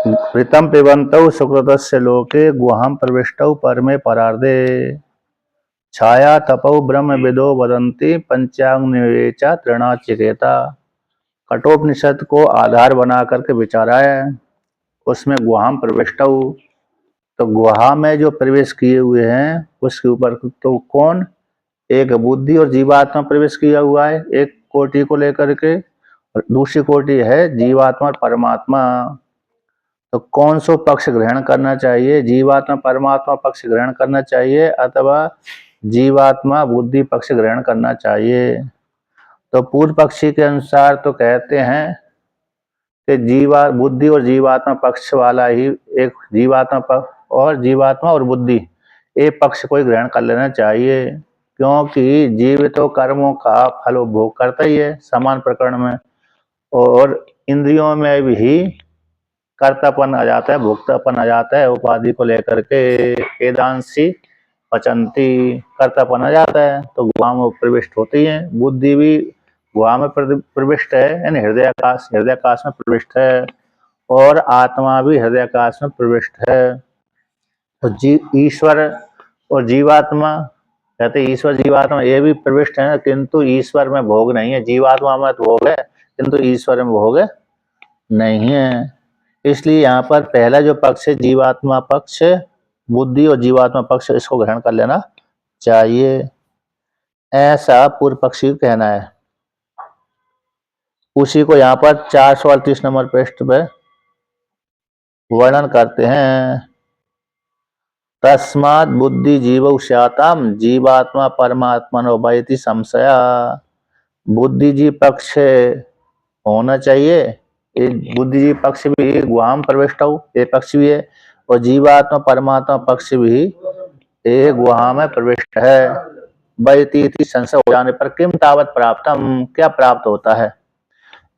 ऋतं पिबन्तौ सुकृतस्य लोके गुहां प्रविष्टौ परमे परार्धे छाया तपौ ब्रह्मविदो वदन्ति पंचाग्निवेचा तृणाचिकेता। कठोपनिषद को आधार बना करके विचारा है, उसमें गुहां प्रविष्टौ, तो गुहा में जो प्रवेश किए हुए हैं उसके ऊपर तो कौन, एक बुद्धि और जीवात्मा प्रवेश किया हुआ है एक कोटि को लेकर के, और दूसरी कोटि है जीवात्मा और परमात्मा। तो कौन सो पक्ष ग्रहण करना चाहिए, जीवात्मा परमात्मा पक्ष ग्रहण करना चाहिए अथवा जीवात्मा बुद्धि पक्ष ग्रहण करना चाहिए? तो पूर्व पक्षी के अनुसार तो कहते हैं कि जीवा बुद्धि और जीवात्मा पक्ष वाला ही एक जीवात्मा पक्ष और जीवात्मा और बुद्धि एक पक्ष को ही ग्रहण कर लेना चाहिए, क्योंकि जीव तो कर्मों का फल उपभोग करता ही है समान प्रकरण में, और इंद्रियों में भी कर्तापन आ जाता है, भोक्तापन आ जाता है, उपाधि को लेकर के वेदांशी पचंती कर्तापन आ जाता है, तो गुहा में प्रविष्ट होती है। बुद्धि भी गुहा में प्रविष्ट है, यानी हृदयाकाश में प्रविष्ट है, और आत्मा भी हृदयाकाश में प्रविष्ट है। तो ईश्वर और जीवात्मा, कहते ईश्वर जीवात्मा ये भी प्रविष्ट है, किंतु ईश्वर में भोग नहीं है, जीवात्मा में तो भोग है किंतु ईश्वर में भोग नहीं है। इसलिए यहाँ पर पहला जो पक्ष है जीवात्मा पक्ष, बुद्धि और जीवात्मा पक्ष, इसको ग्रहण कर लेना चाहिए, ऐसा पूर्व पक्षी का कहना है। उसी को यहाँ पर 438 नंबर पृष्ठ पे वर्णन करते हैं। तस्मात् बुद्धि जीवौ स्याताम जीवात्मा परमात्मनो वैति संशया। बुद्धि जी पक्ष होना चाहिए, बुद्धि जी पक्ष भी गुहाम प्रविष्ट हो, ये पक्ष भी है, और जीवात्मा परमात्मा पक्ष भी एक गुहा में प्रविष्ट है। वैति संशय हो जाने पर किम तावत प्राप्तम, क्या प्राप्त होता है?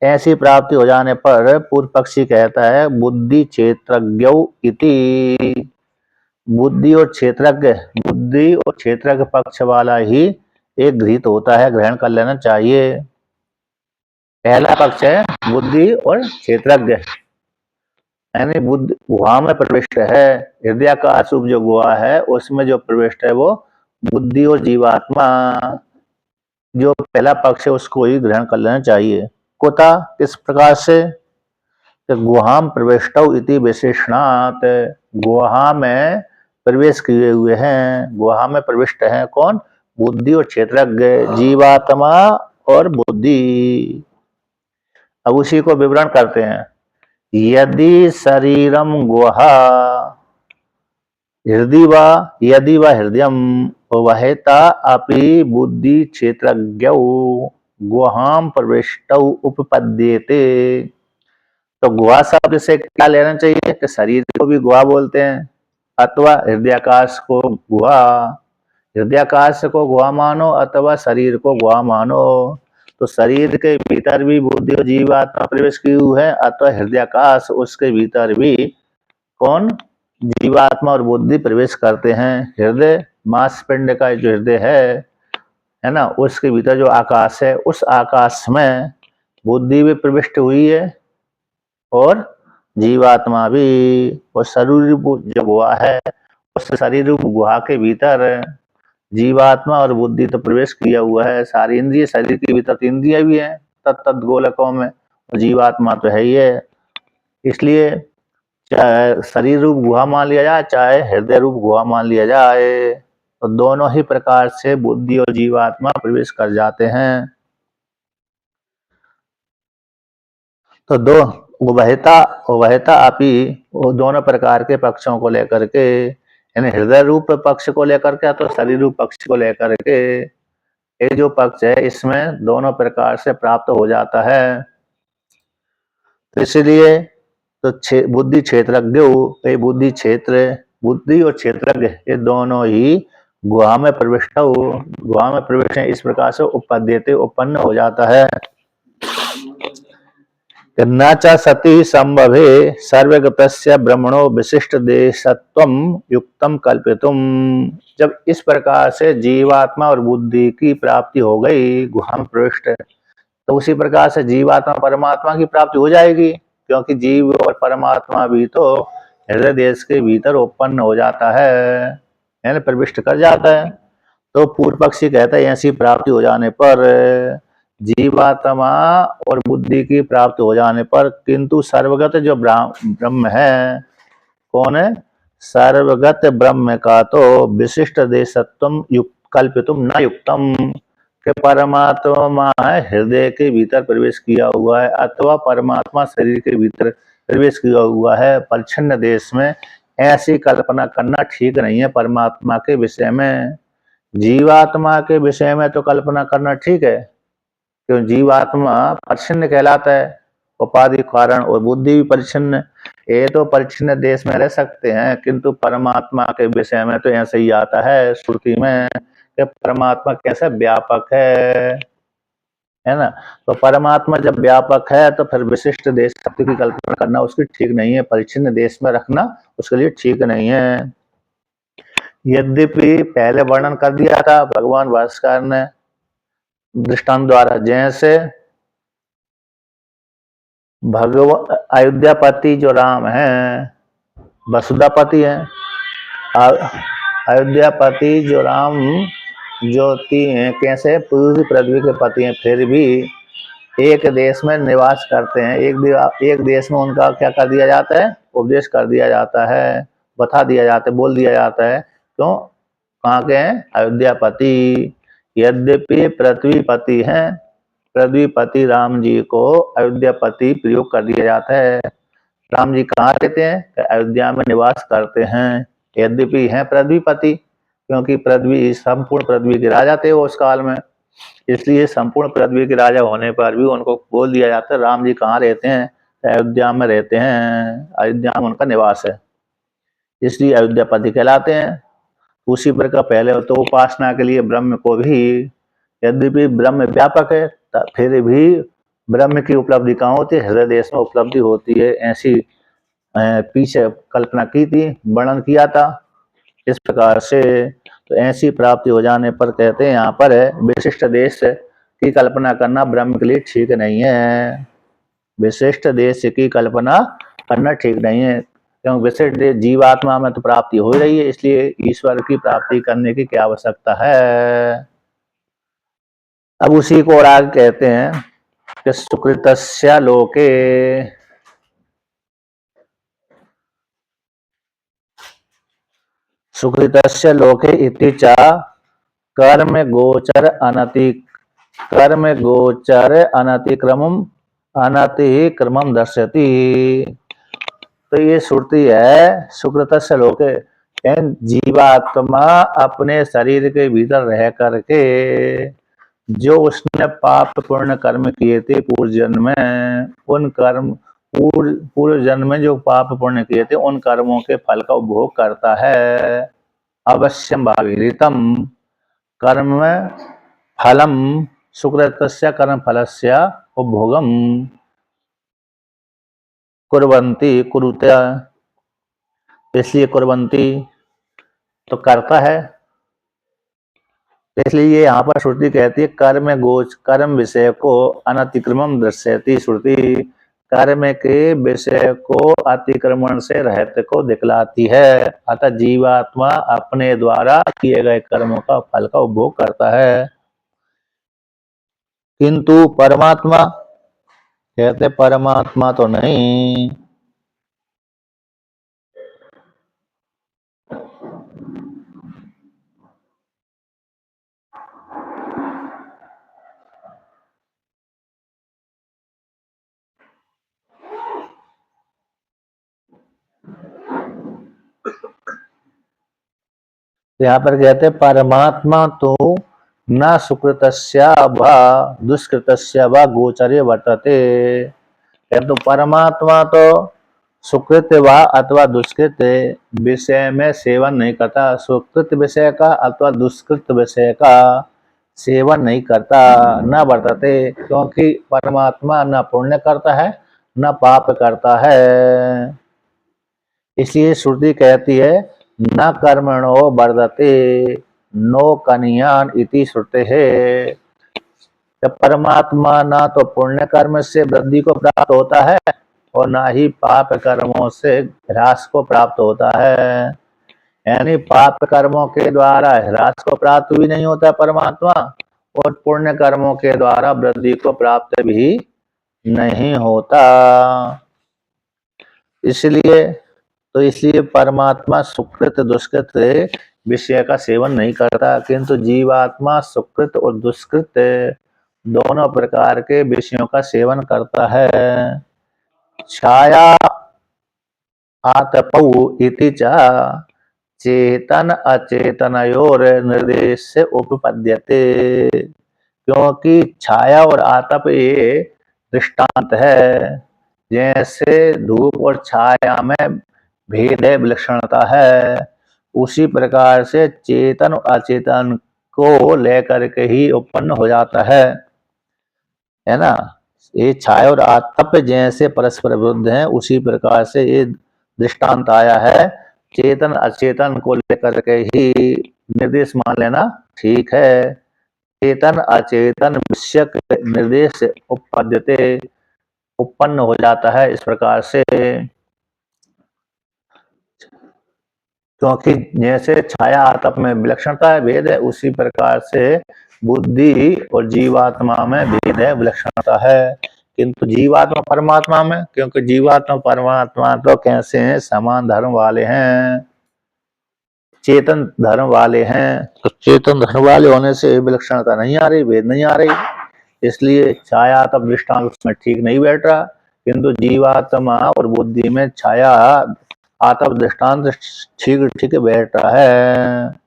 ऐसी प्राप्ति हो जाने पर पूर्व पक्षी कहता है बुद्धि क्षेत्रज्ञौ इति। बुद्धि और क्षेत्रज्ञ पक्ष वाला ही एक गृहीत होता है, ग्रहण कर लेना चाहिए। पहला पक्ष है बुद्धि और क्षेत्रज्ञ, यानी बुद्धि गुहा में प्रविष्ट है, हृदय का अशुभ जो गुहा है उसमें जो प्रविष्ट है वो बुद्धि और जीवात्मा, जो पहला पक्ष है उसको ही ग्रहण कर लेना चाहिए। कुता, किस प्रकार से? गुहाम प्रविष्टौ इति विशेषणात्, गुहा में प्रवेश किए हुए हैं, गुहा में प्रविष्ट हैं कौन? बुद्धि और क्षेत्रज्ञ, जीवात्मा और बुद्धि। अब उसी को विवरण करते हैं। यदि शरीरम गुहा यदि व हृदयम वहेता अपि बुद्धि क्षेत्रज्ञौ गुहाम प्रविष्टौ उपपद्येते। तो गुहा शब्द से क्या लेना चाहिए कि शरीर को भी गुहा बोलते हैं, अथवा हृदयाकाश को गुहा, हृदयाकाश को गुहा मानो अथवा शरीर को गुहा मानो। तो शरीर के भीतर भी बुद्धि और जीवात्मा प्रवेश की हुई है, अथवा हृदयाकाश उसके भीतर भी कौन? जीवात्मा और बुद्धि प्रवेश करते हैं। हृदय मांसपिंड का जो हृदय है ना, उसके भीतर जो आकाश है उस आकाश में बुद्धि भी प्रविष्ट हुई है और जीवात्मा भी। और शरीर रूप जो गुहा है उस शरीर रूप गुहा के भीतर जीवात्मा और बुद्धि तो प्रवेश किया हुआ है। सारी इंद्रिय शरीर के भीतर तो इंद्रिय भी है तत्त गोलकों में, और जीवात्मा तो है ही है। इसलिए चाहे शरीर रूप गुहा मान लिया जाए चाहे हृदय रूप गुहा मान लिया जाए, तो दोनों ही प्रकार से बुद्धि और जीवात्मा प्रवेश कर जाते हैं। तो दो वहता अपि, वो दोनों प्रकार के पक्षों को लेकर के, यानी हृदय रूप पक्ष को लेकर के तो शरीर रूप पक्ष को लेकर के, ये जो पक्ष है इसमें दोनों प्रकार से प्राप्त हो जाता है। तो इसलिए तो बुद्धि क्षेत्रज्ञ, बुद्धि और क्षेत्रज्ञ ये दोनों ही गुहा में प्रविष्ट इस प्रकार से उत्पन्न हो जाता है। न च सति संभवे सर्वगतस्य ब्रह्मणो विशिष्ट देशत्वं युक्तम कल्पितुम। जब इस प्रकार से जीवात्मा और बुद्धि की प्राप्ति हो गई गुहा में प्रविष्ट, तो उसी प्रकार से जीवात्मा परमात्मा की प्राप्ति हो जाएगी, क्योंकि जीव और परमात्मा भी तो हृदय देश के भीतर उत्पन्न हो जाता है, यानी प्रविष्ट कर जाता है। तो पूर्व पक्षी कहता है ऐसी प्राप्ति हो जाने पर, जीवात्मा और बुद्धि की प्राप्ति हो जाने पर, किंतु सर्वगत जो ब्रह्म है, कौन है? सर्वगत ब्रह्म का तो विशिष्ट देशत्वम युक्त कल्पितुम न युक्तम, कि परमात्मा है हृदय के भीतर प्रवेश किया हुआ है, अथवा परमात्मा शरीर के भीतर प्रवेश किया हुआ है परिच्छिन्न देश में, ऐसी कल्पना करना ठीक नहीं है परमात्मा के विषय में। जीवात्मा के विषय में तो कल्पना करना ठीक है, क्यों? जीवात्मा परिच्छिन्न कहलाता है, उपाधि कारण, और बुद्धि भी परिच्छिन्न। ये तो परिच्छिन्न देश में रह सकते हैं, किंतु परमात्मा के विषय में तो ऐसे ही आता है श्रुति में कि परमात्मा कैसा व्यापक है ना। तो परमात्मा जब व्यापक है तो फिर विशिष्ट देश शब्द की कल्पना करना उसकी ठीक नहीं है, परिच्छिन्न देश में रखना उसके लिए ठीक नहीं है। यद्यपि पहले वर्णन कर दिया था भगवान भास्कर ने दृष्टांत द्वारा, जैसे भगवान अयोध्यापति जो राम है, वसुधापति है, अयोध्यापति जो राम ज्योति हैं, कैसे पूरी पृथ्वी के पति हैं, फिर भी एक देश में निवास करते हैं। एक देश में उनका क्या कर दिया जाता है? उपदेश कर दिया जाता है, बता दिया जाता है, बोल दिया जाता है। क्यों? कहाँ के हैं? अयोध्यापति। यद्यपि पृथ्वीपति हैं, पृथ्वीपति राम जी को अयोध्यापति प्रयोग कर दिया जाता है। राम जी कहाँ रहते हैं? अयोध्या में निवास करते हैं। यद्यपि हैं पृथ्वीपति, क्योंकि पृथ्वी संपूर्ण पृथ्वी के राजा थे वो उस काल में, इसलिए संपूर्ण पृथ्वी के राजा होने पर भी उनको बोल दिया जाता है राम जी कहाँ रहते हैं? अयोध्या में रहते हैं, अयोध्या में उनका निवास है, इसलिए अयोध्यापति कहलाते हैं। उसी प्रकार पहले तो उपासना के लिए ब्रह्म को भी, यद्यपि ब्रह्म व्यापक है फिर भी ब्रह्म की उपलब्धि कहाँ होती है? हृदय देश में उपलब्धि होती है, ऐसी पीछे कल्पना की थी, वर्णन किया था इस प्रकार से। तो ऐसी प्राप्ति हो जाने पर कहते हैं यहाँ पर विशिष्ट देश की कल्पना करना ब्रह्म के लिए ठीक नहीं है। विशिष्ट देश की कल्पना करना ठीक नहीं है, क्योंकि विशिष्ट देश जीवात्मा में तो प्राप्ति हो रही है, इसलिए ईश्वर की प्राप्ति करने की क्या आवश्यकता है। अब उसी को और आगे कहते हैं कि सुकृतस्य लोके, सुकृतस्य लोके इति च कर्म गोचर अनतिक्रमम दर्शति। तो ये श्रुति है सुकृतस्य लोके, जीवात्मा अपने शरीर के भीतर रह करके जो उसने पाप पूर्ण कर्म किए थे पूर्व जन्म में, उन कर्म पूर्व जन्म में जो पाप पुण्य किए थे उन कर्मों के फल का उपभोग करता है। अवश्यम भागीरथम कर्म फलम सुकृतस्य कर्म फलस्य उपभोगम कुर्वन्ति कुरुते, इसलिए कुर्वन्ति तो करता है, इसलिए यहाँ पर श्रुति कहती है कर्म विषय को अनतिक्रमम दर्शयति। श्रुति कर्म के विषय को अतिक्रमण से रहित को दिखलाती है, अतः जीवात्मा अपने द्वारा किए गए कर्मों का फल का उपभोग करता है। किंतु परमात्मा, कहते परमात्मा तो नहीं। यहाँ पर कहते परमात्मा तो न सुकृतस्य व दुष्कृतस्य व गोचरे वर्तते। तो परमात्मा तो सुकृत व अथवा दुष्कृत विषय में सेवन नहीं करता, सुकृत विषय का अथवा दुष्कृत विषय का सेवन नहीं करता, न वर्तते, क्योंकि परमात्मा न पुण्य करता है न पाप करता है। इसलिए श्रुति कहती है न कर्मणो वर्धते नो कन्यान इति श्रुते है। जब परमात्मा ना तो पुण्य कर्म से वृद्धि को प्राप्त होता है और ना ही पाप कर्मों से ह्रास को प्राप्त होता है। यानी पाप कर्मों के द्वारा ह्रास को प्राप्त भी नहीं होता परमात्मा, और पुण्य कर्मों के द्वारा वृद्धि को प्राप्त भी नहीं होता। इसलिए परमात्मा सुकृत दुष्कृत विषय का सेवन नहीं करता, किंतु जीवात्मा सुकृत और दुष्कृत दोनों प्रकार के विषयों का सेवन करता है। छाया आतपौ इति च चेतन अचेतनयोर निर्देश से उपपद्यते। क्योंकि छाया और आतप ये दृष्टांत है। जैसे धूप और छाया में भेद है, विलक्षणता है, उसी प्रकार से चेतन और अचेतन को लेकर के ही उत्पन्न हो जाता है ना। ये छाया और आतप जैसे परस्पर विरुद्ध हैं, उसी प्रकार से ये दृष्टांत आया है। चेतन अचेतन को लेकर के ही निर्देश मान लेना ठीक है। चेतन अचेतन विषयक निर्देश उपपद्यते उत्पन्न हो जाता है इस प्रकार से। क्योंकि जैसे छाया आतप में विलक्षणता है, भेद है, उसी प्रकार से बुद्धि और जीवात्मा में भेद है, विलक्षणता है। किंतु जीवात्मा परमात्मा में, क्योंकि जीवात्मा परमात्मा तो कैसे हैं, समान धर्म वाले हैं, चेतन धर्म वाले हैं। तो चेतन धर्म वाले होने से विलक्षणता नहीं आ रही, भेद नहीं आ रही, इसलिए छाया आतप दृष्टांत उसमें ठीक नहीं बैठ रहा। किंतु जीवात्मा और बुद्धि में छाया आतप दृष्टांत ठीक ठीक बैठ रहा है।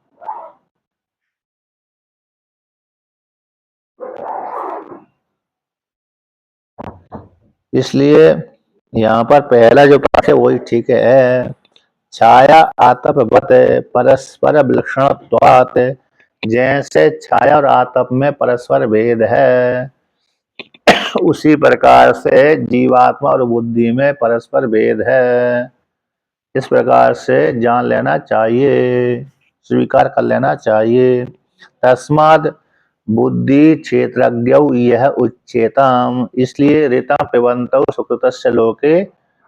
इसलिए यहाँ पर पहला जो पाठ है वही ठीक है। छाया आतप बत परस्पर विलक्षणत्वात्, जैसे छाया और आतप में परस्पर भेद है, उसी प्रकार से जीवात्मा और बुद्धि में परस्पर भेद है। इस प्रकार से जान लेना चाहिए, स्वीकार कर लेना चाहिए। तस्माद बुद्धि क्षेत्रज्ञौ यह उच्चेताम, इसलिए ऋता पिबन्तौ सुकृतस्य लोके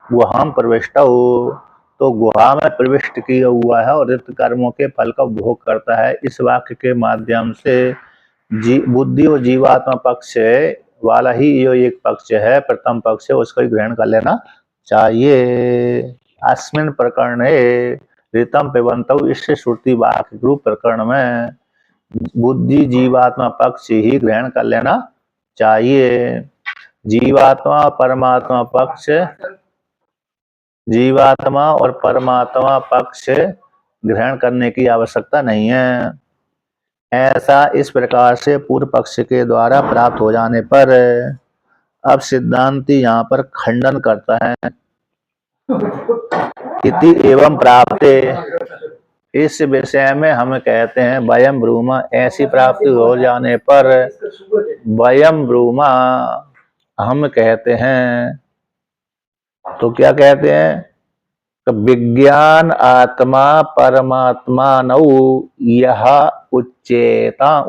गुहाम प्रविष्टौ, तो गुहा में प्रविष्ट किया हुआ है और ऋत कर्मों के फल का भोग करता है। इस वाक्य के माध्यम से बुद्धि और जीवात्मा पक्ष वाला ही जो एक पक्ष है, प्रथम पक्ष है, उसको ही ग्रहण कर लेना चाहिए। अस्मिन् प्रकरणे ऋतम पिबन्तौ, इस श्रुति वाक्य रूप प्रकरण में बुद्धि जीवात्मा पक्ष ही ग्रहण कर लेना चाहिए। जीवात्मा परमात्मा पक्ष, जीवात्मा और परमात्मा पक्ष ग्रहण करने की आवश्यकता नहीं है। ऐसा इस प्रकार से पूर्व पक्ष के द्वारा प्राप्त हो जाने पर अब सिद्धांती यहाँ पर खंडन करता है। इति एवं प्राप्ते, इस विषय में हम कहते हैं वयम ब्रूमा, ऐसी प्राप्ति हो जाने पर वयम ब्रूमा हम कहते हैं। तो क्या कहते हैं? विज्ञान आत्मा परमात्मा नौ यह उच्चेयाताम,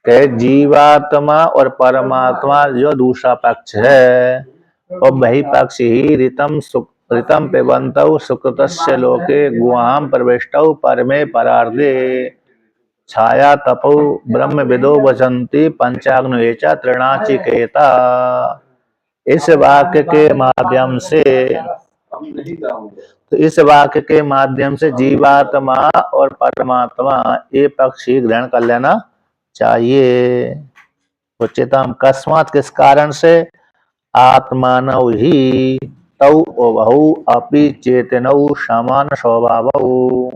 जीवात्मा और परमात्मा जो दूसरा पक्ष है, और वही पक्ष ही ऋतम पिबन्तौ सुकृतस्य लोके गुहाम प्रविष्टौ परमे परार्धे छाया तपौ ब्रह्म विदो वसंती पंचाग्नये च तृणाचिकेता। इस वाक्य के माध्यम से, तो इस वाक्य के माध्यम से जीवात्मा और परमात्मा ये पक्ष ही ग्रहण कर लेना चाहिए। उच्चतम कस्मात, किस कारण से? आत्मानौ ही तौ उभौ अपि चेतनौ समान स्वभावौ,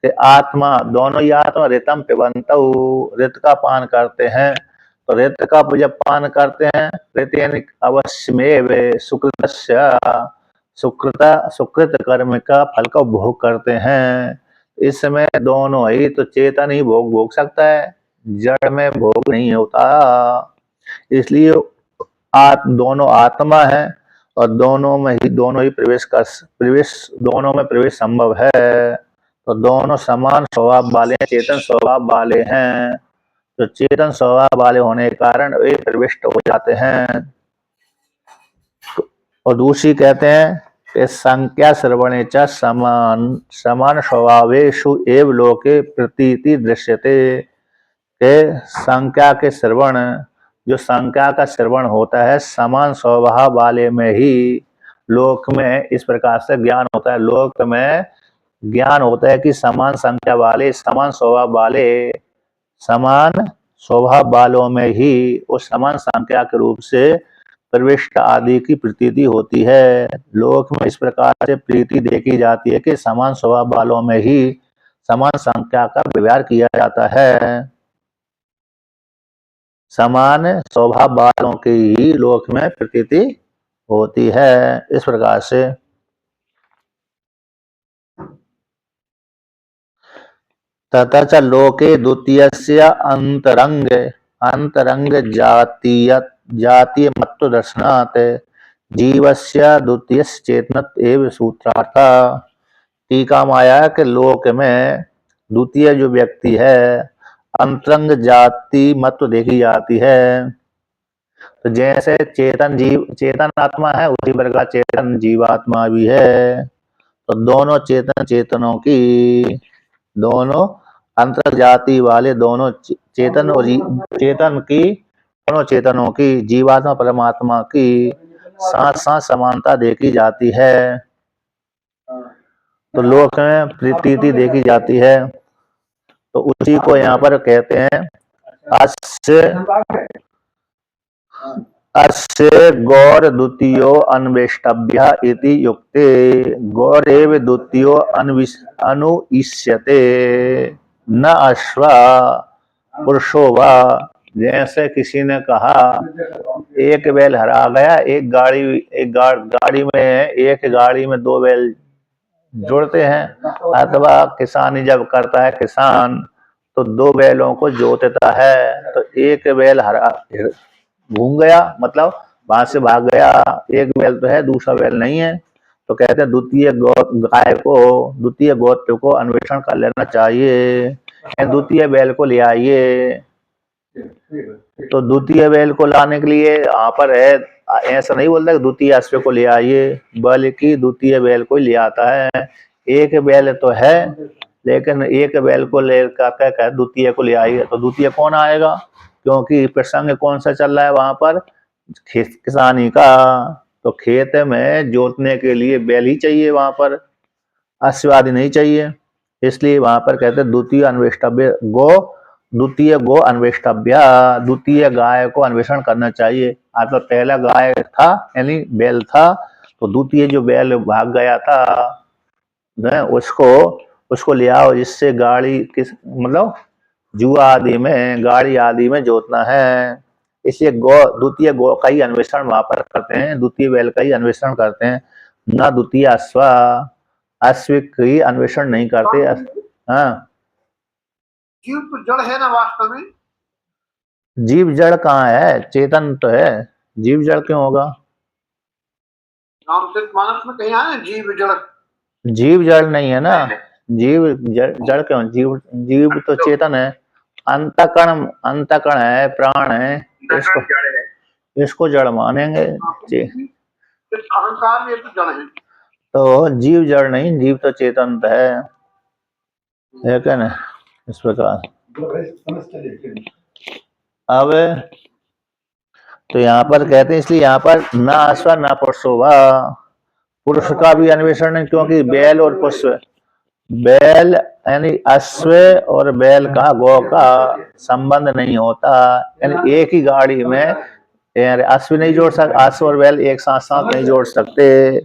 आत्मा दोनों ही आत्मा ऋतम पिबन्तौ, ऋत का पान करते हैं। तो ऋत का जब पान करते हैं, ऋत यानी अवश्यमेव सुकृतस्य, सुकृत कर्म का फल का भोग करते हैं। इस समय दोनों ही, तो चेतन ही भोग सकता है, जड़ में भोग नहीं होता। इसलिए दोनों आत्मा है और दोनों ही दोनों में प्रवेश संभव है। तो दोनों समान स्वभाव वाले हैं, चेतन स्वभाव वाले हैं। तो चेतन स्वभाव वाले होने के कारण वे प्रविष्ट हो जाते हैं। और दूसरी कहते हैं कि संख्या श्रवणे च समान समान स्वभावेषु एव लोके प्रतीति दृश्यते, के संख्या के श्रवण, जो संख्या का श्रवण होता है समान स्वभाव वाले में ही लोक में इस प्रकार से ज्ञान होता है। लोक में ज्ञान होता है कि समान संख्या वाले, समान स्वभाव वाले, समान स्वभाव वालों में ही उस समान संख्या के रूप से प्रविष्ट आदि की प्रतीति होती है। लोक में इस प्रकार से प्रीति देखी जाती है कि समान स्वभाव वालों में ही समान संख्या का व्यवहार किया जाता है। समान स्वभाव वालों की ही लोक में प्रतीति होती है। इस प्रकार से तथा च लोके द्वितीयस्य अंतरंग अंतरंग जातीय मत्व दर्शनात् जीवस्य द्वितीयस्य चेतनत् एव सूत्रार्थ। टीका में आया कि लोक में द्वितीय जो व्यक्ति है अंतरंग जाति मत्व देखी जाती है। तो जैसे चेतन जीव चेतन आत्मा है उसी प्रकार चेतन जीवात्मा भी है। तो दोनों चेतनों की, दोनों अंतर जाति वाले दोनों चेतन और चेतन की, दोनों चेतनों की, जीवात्मा परमात्मा की साथ साथ समानता देखी जाती है। तो लोक में प्रतीति देखी जाती है। तो उसी को यहाँ पर कहते हैं अस्य गौर द्वितीयो अन्वेष्टव्य इति युक्ते गौरेव द्वितीयो अनुइष्यते न अश्वा पुरुषो वा। जैसे किसी ने कहा एक बैल हरा गया, एक गाड़ी में एक गाड़ी में दो बैल जोड़ते हैं, अथवा किसानी जब करता है किसान तो दो बैलों को जोतता है। तो एक बैल हरा घूम गया, मतलब वहां से भाग गया, एक बैल तो है दूसरा बैल नहीं है। तो कहते हैं द्वितीय गाय को, द्वितीय गोत्र को अन्वेषण कर लेना चाहिए, द्वितीय बैल को ले आइए। तो द्वितीय बैल को लाने के लिए यहाँ पर है, ऐसा नहीं बोलता कि द्वितीय अश्व को ले आइए, बल्कि द्वितीय बैल को ले आता है। एक बैल तो है लेकिन एक बैल को लेकर द्वितीय को ले आइए, तो द्वितीय कौन आएगा? क्योंकि प्रसंग कौन सा चल रहा है वहां पर, किसानी का। तो खेत में जोतने के लिए बैल ही चाहिए, वहां पर अश्व आदि नहीं चाहिए। इसलिए वहां पर कहते हैं द्वितीय अन्वेष्टव्य द्वितीय गो अन्वेष्टव्य, द्वितीय गाय को अन्वेषण करना चाहिए। मतलब पहला गाय था यानी बैल था, तो द्वितीय जो बैल भाग गया था उसको ले आओ, जिससे गाड़ी मतलब जुआ आदि में, गाड़ी आदि में जोतना है। इसलिए द्वितीय गो का ही अन्वेषण वहां पर करते हैं, द्वितीय बैल का ही अन्वेषण करते हैं, न द्वितीय अश्व की अन्वेषण नहीं करते। हाँ, जीव तो जड़ है ना वास्तव में? जीव जड़ कहाँ है? चेतन तो है, जीव जड़ क्यों होगा? रामचरितमानस में कहीं आया जीव जड़? जीव जड़ नहीं है ना, जीव जड़ क्यों? जीव तो चेतन है, अंतकण है, प्राण है, इसको जड़ मानेंगे। अहंकार में तो जड़ है, तो जीव जड़ नहीं, जीव तो चेतन है क्या ना? इस प्रकार अब तो यहाँ पर कहते हैं, इसलिए यहाँ पर न अश्व न पुरुषोवा, पुरुष का भी अन्वेषण नहीं, क्योंकि बैल और पुष्प, बैल यानी अश्व और बैल का गौ का संबंध नहीं होता। यानी एक ही गाड़ी में अश्व नहीं जोड़ सकते, अश्व और बैल एक साथ साथ नहीं जोड़ सकते।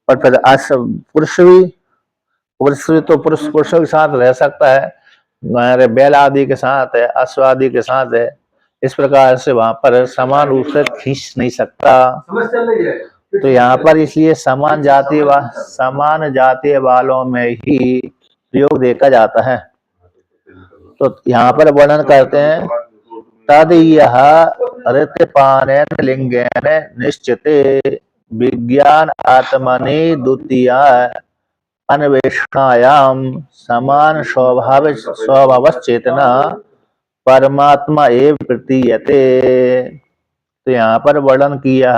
और फिर अश्व पुरुष तो पुरुषों के साथ रह सकता है, बैल आदि के साथ है, अश्व आदि के साथ है। इस प्रकार से वहां पर समान रूप से खींच नहीं सकता। तो यहाँ पर इसलिए समान जातीय वालों में ही प्रयोग देखा जाता है। तो यहाँ पर वर्णन करते हैं तद यह ऋतपानेन लिंगेन निश्चिते विज्ञान आत्मनि द्वितीय अन्वेषणायाम समान स्वभाव चेतना परमात्मा एव प्रतीयते। तो यहाँ पर वर्णन किया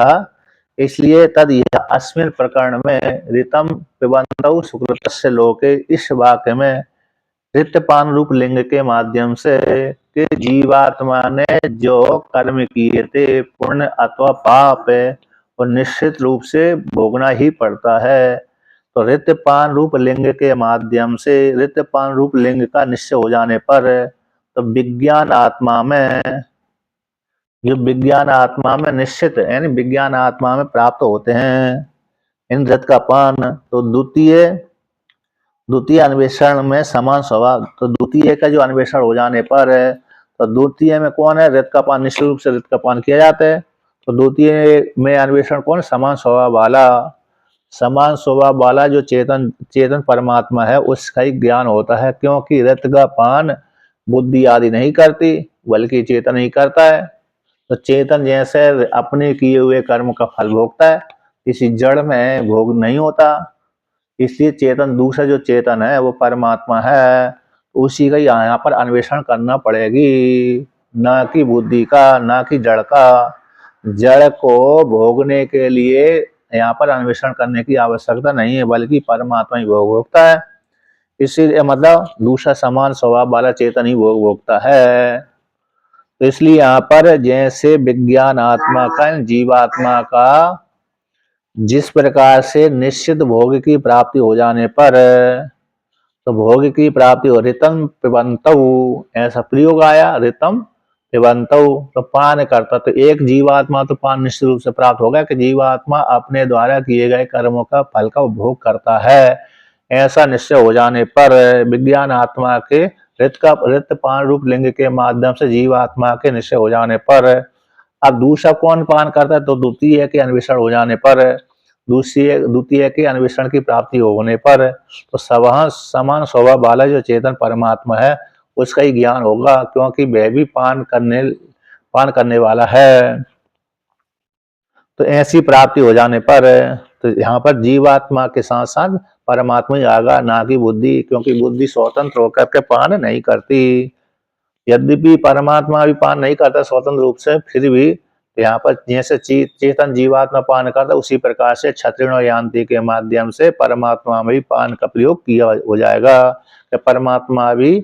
इसलिए तद यह अस्मिन् प्रकरण में ऋतम पिबन्तौ सुकृतस्य लोके इस वाक्य में ऋतपान रूप लिंग के माध्यम से कि जीवात्मा ने जो कर्म किए थे पुण्य अथवा पाप वो निश्चित रूप से भोगना ही पड़ता है। तो ऋतपान रूप लिंग के माध्यम से ऋतपान रूप लिंग का निश्चय हो जाने पर तो विज्ञान आत्मा में जो विज्ञान आत्मा में निश्चित यानी विज्ञान आत्मा में प्राप्त होते हैं इन ऋत का पान। तो द्वितीय अन्वेषण में समान स्वभाव, तो द्वितीय का जो अन्वेषण हो जाने पर तो द्वितीय में कौन है, ऋत का पान निश्चित रूप से ऋत का पान किया जाता है। तो द्वितीय में अन्वेषण कौन, समान स्वभाव वाला जो चेतन परमात्मा है उसका ही ज्ञान होता है, क्योंकि ऋत का पान बुद्धि आदि नहीं करती बल्कि चेतन ही करता है। तो चेतन जैसे अपने किए हुए कर्म का फल भोगता है, किसी जड़ में भोग नहीं होता, इसलिए चेतन दूसरा जो चेतन है वो परमात्मा है, उसी का यहाँ पर अन्वेषण करना पड़ेगी, न कि बुद्धि का, न कि जड़ का। जड़ को भोगने के लिए यहाँ पर अन्वेषण करने की आवश्यकता नहीं है, बल्कि परमात्मा ही भोग भोगता है। इसीलिए मतलब दूसरा समान स्वभाव वाला चेतन ही भोग भोगता है। तो इसलिए यहाँ पर जैसे विज्ञान आत्मा का जीवात्मा का जिस प्रकार से निश्चित भोग की प्राप्ति हो जाने पर तो भोग की प्राप्ति हो, ऋतम पिबन्तौ ऐसा प्रयोग आया, ऋतम पिबन्तौ तो पान करता। तो एक जीवात्मा तो पान निश्चित रूप से प्राप्त होगा कि जीवात्मा अपने द्वारा किए गए कर्मों का फल का उपभोग करता है। ऐसा निश्चय हो जाने पर विज्ञान आत्मा के ऋत पान रूप लिंग के माध्यम से जीवात्मा के निश्चय हो जाने पर अब दूसरा कौन पान करता है, तो द्वितीय के अन्वेषण हो जाने पर, द्वितीय के अन्वेषण की प्राप्ति होने पर तो समान स्वभाव वाला जो चेतन परमात्मा है उसका ही ज्ञान होगा, क्योंकि वह भी पान करने वाला है। तो ऐसी प्राप्ति हो जाने पर तो यहाँ पर जीवात्मा के साथ साथ परमात्मा ही आएगा, ना कि बुद्धि, क्योंकि बुद्धि स्वतंत्र होकर के पान नहीं करती। यद्यपि परमात्मा भी पान नहीं करता स्वतंत्र रूप से, फिर भी यहाँ पर जैसे चेतन जीवात्मा पान करता उसी प्रकार से क्षत्रिण और यान्ति के माध्यम से परमात्मा में भी पान का प्रयोग किया हो जाएगा कि परमात्मा भी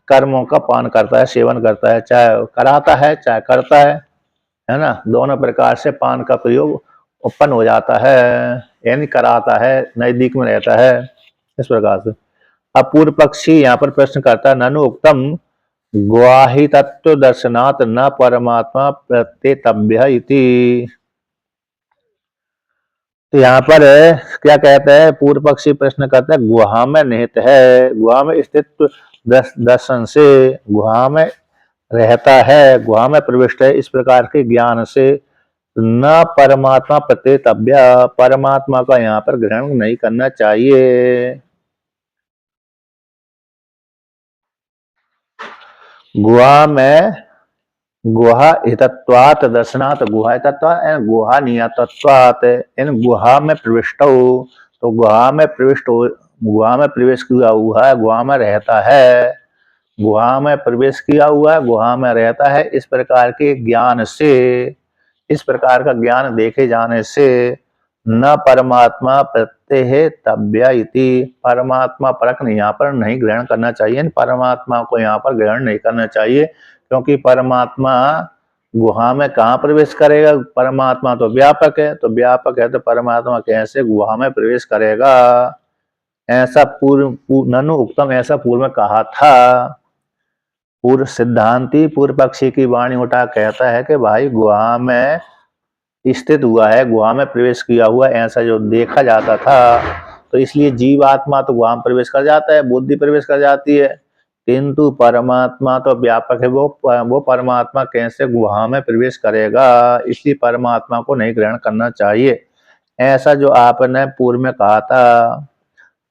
कर्मों का पान करता है, सेवन करता है, चाहे कराता है चाहे करता है ना, दोनों प्रकार से पान का प्रयोग उत्पन्न हो जाता है, यानी कराता है, नजदीक में रहता है, इस प्रकार से। अब पूर्व पक्षी यहाँ पर प्रश्न करता है, ननु उक्तम ग्वाहि तत्व दर्शनात् न परमात्मा प्रत्येतव्य इति। तो यहाँ पर क्या कहते हैं, पूर्व पक्षी प्रश्न करते हैं, गुहा में निहित है, गुहा में स्थित दर्शन से, गुहा में रहता है, गुहा में प्रविष्ट है, इस प्रकार के ज्ञान से न परमात्मा प्रत्येतव्य, परमात्मा का यहाँ पर ग्रहण नहीं करना चाहिए। गुहा में गुहा हितत्वात् दर्शनात्, गुहा हितत्वात् गुहा नियतत्वात्, इन गुहा में प्रविष्ट हो, तो गुहा में प्रवेश किया हुआ है, गुहा में रहता है, गुहा में प्रवेश किया हुआ है, गुहा में रहता है, इस प्रकार के ज्ञान से, इस प्रकार का ज्ञान देखे जाने से न परमात्मा प्रत्यय तव्य इति, परमात्मा परक यहाँ पर नहीं ग्रहण करना चाहिए, परमात्मा को यहाँ पर ग्रहण नहीं करना चाहिए, क्योंकि परमात्मा गुहा में कहाँ प्रवेश करेगा, परमात्मा तो व्यापक है, तो व्यापक है तो परमात्मा कैसे गुहा में प्रवेश करेगा, ऐसा ननु उक्तम, ऐसा पूर्व में कहा था। पूर्व सिद्धांती पूर्व पक्षी की वाणी उठा कहता है कि भाई गुहा में स्थित हुआ है, गुहा में प्रवेश किया हुआ, ऐसा जो देखा जाता था, तो इसलिए जीवात्मा तो गुहा में प्रवेश कर जाता है, बुद्धि प्रवेश कर जाती है, किंतु परमात्मा तो व्यापक है, वो परमात्मा कैसे गुहा में प्रवेश करेगा, इसलिए परमात्मा को नहीं ग्रहण करना चाहिए, ऐसा जो आपने पूर्व में कहा था।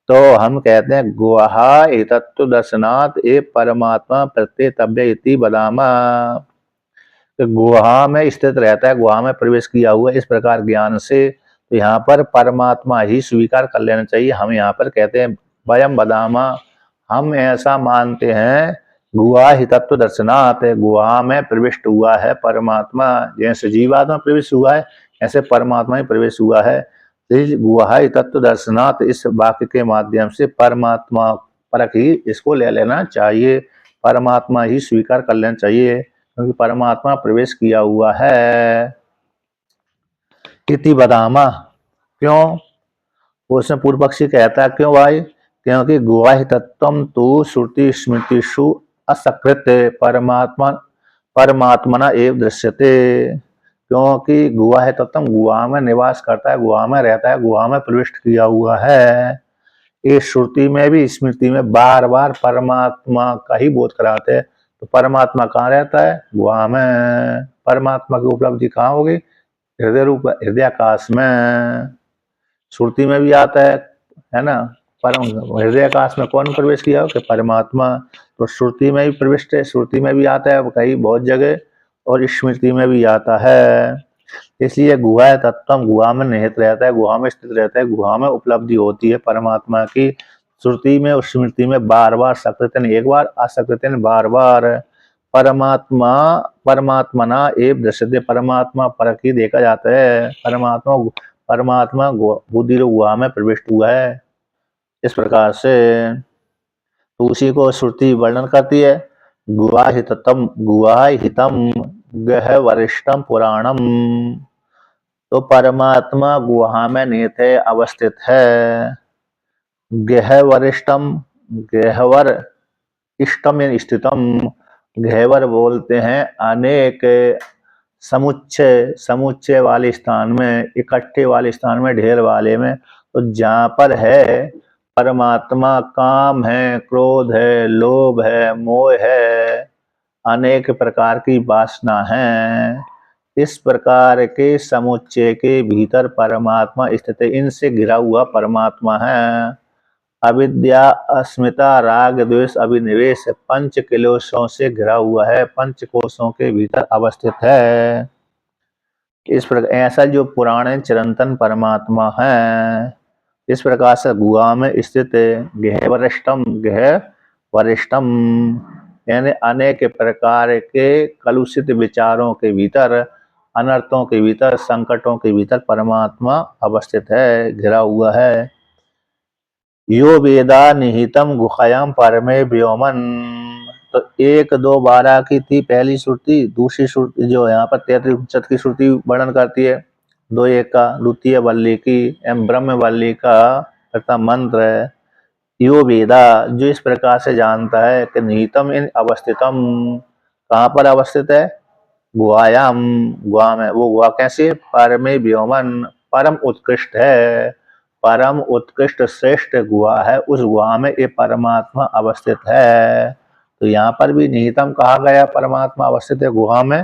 तो हम कहते हैं गुहा तत्व दर्शनात् ए परमात्मा प्रत्येतव्य इति बदामा, तो गुहा में स्थित रहता है, गुहा में प्रवेश किया हुआ, इस प्रकार ज्ञान से तो यहाँ पर परमात्मा ही स्वीकार कर लेना चाहिए। हम यहाँ पर कहते हैं वयम बदामा, हम ऐसा मानते हैं, गुहा ही तत्व दर्शनात्, गुहा में प्रविष्ट हुआ है परमात्मा, जैसे जीवात्मा प्रविष्ट हुआ है ऐसे परमात्मा ही प्रवेश हुआ है। गुहाय तत्व दर्शनात्, इस वाक्य के माध्यम से परमात्मा परक ही इसको ले लेना चाहिए, परमात्मा ही स्वीकार कर लेना चाहिए, क्योंकि परमात्मा प्रवेश किया हुआ है। इति बदामा, क्यों? उसमें पूर्व पक्षी कहता है क्यों भाई? क्योंकि गुहाय तत्वम तु श्रुति स्मृतिषु असकृत परमात्मना एव दृश्यते। क्योंकि गुहा है तत्व गुहा में निवास करता है, गुहा में रहता है, गुहा में प्रविष्ट किया हुआ है। इस श्रुति में भी स्मृति में बार बार परमात्मा का ही बोध कराते हैं। तो परमात्मा कहाँ रहता है? गुहा में। परमात्मा की उपलब्धि कहाँ होगी? हृदय रूप हृदयाकाश में। श्रुति में भी आता है ना? परम हृदयाकाश में कौन प्रवेश किया हो? कि परमात्मा। तो श्रुति में भी प्रविष्ट है, श्रुति में भी आता है कई बहुत जगह, और स्मृति में भी आता है। इसलिए गुहा तत्व गुहा में निहित रहता है, गुहा में स्थित रहता है, गुहा में उपलब्धि होती है परमात्मा की। श्रुति में और स्मृति में बार बार, सकृतन एक बार, असकृतन बार बार। परमात्मना एव दृश्यते, परमात्मा परक ही देखा जाता है। परमात्मा बुद्धि गुहा में प्रविष्ट हुआ है। इस प्रकार से तो उसी को श्रुति वर्णन करती है। गुहाहितम गहवरिष्ठम पुराणम। तो परमात्मा गुहा में निहित है, अवस्थित है। गहवरिष्ठम, गहवर इष्टम यानी स्थितम। गहवर बोलते हैं अनेक समुच्चय वाले स्थान में, इकट्ठे वाले स्थान में, ढेर वाले में। तो जहाँ पर है परमात्मा, काम है, क्रोध है, लोभ है, मोह है, अनेक प्रकार की वासना है। इस प्रकार के समुच्चय के भीतर परमात्मा स्थित है, इनसे घिरा हुआ परमात्मा है। अविद्या, अस्मिता, राग, द्वेष, अभिनिवेश पंच क्लेशों से घिरा हुआ है, पंच कोशों के भीतर अवस्थित है। इस प्रकार ऐसा जो पुराने चिरंतन परमात्मा है, इस प्रकार से गुहा में स्थित गहवरिष्ठम यानी अनेक प्रकार के कलुषित विचारों के भीतर, अनर्थों के भीतर, संकटों के भीतर परमात्मा अवस्थित है, घिरा हुआ है। यो वेदा निहितम गुहायाम परमे व्योमन। तो 1, 2, 12 की थी पहली श्रुति। दूसरी श्रुति जो यहाँ पर 33 उपनिषद की श्रुति वर्णन करती है, 2:1 का द्वितीय वल्ली की एवं ब्रह्म वल्ली का प्रथम मंत्र है। यो वेदा, जो इस प्रकार से जानता है कि निहितम इन अवस्थितम, कहाँ पर अवस्थित है? गुहायाम, गुहा में। वो गुहा कैसे? परमे व्योमन, परम उत्कृष्ट है, परम उत्कृष्ट श्रेष्ठ गुहा है। उस गुहा में ये परमात्मा अवस्थित है। तो यहाँ पर भी निहितम कहा गया, परमात्मा अवस्थित है गुहा में।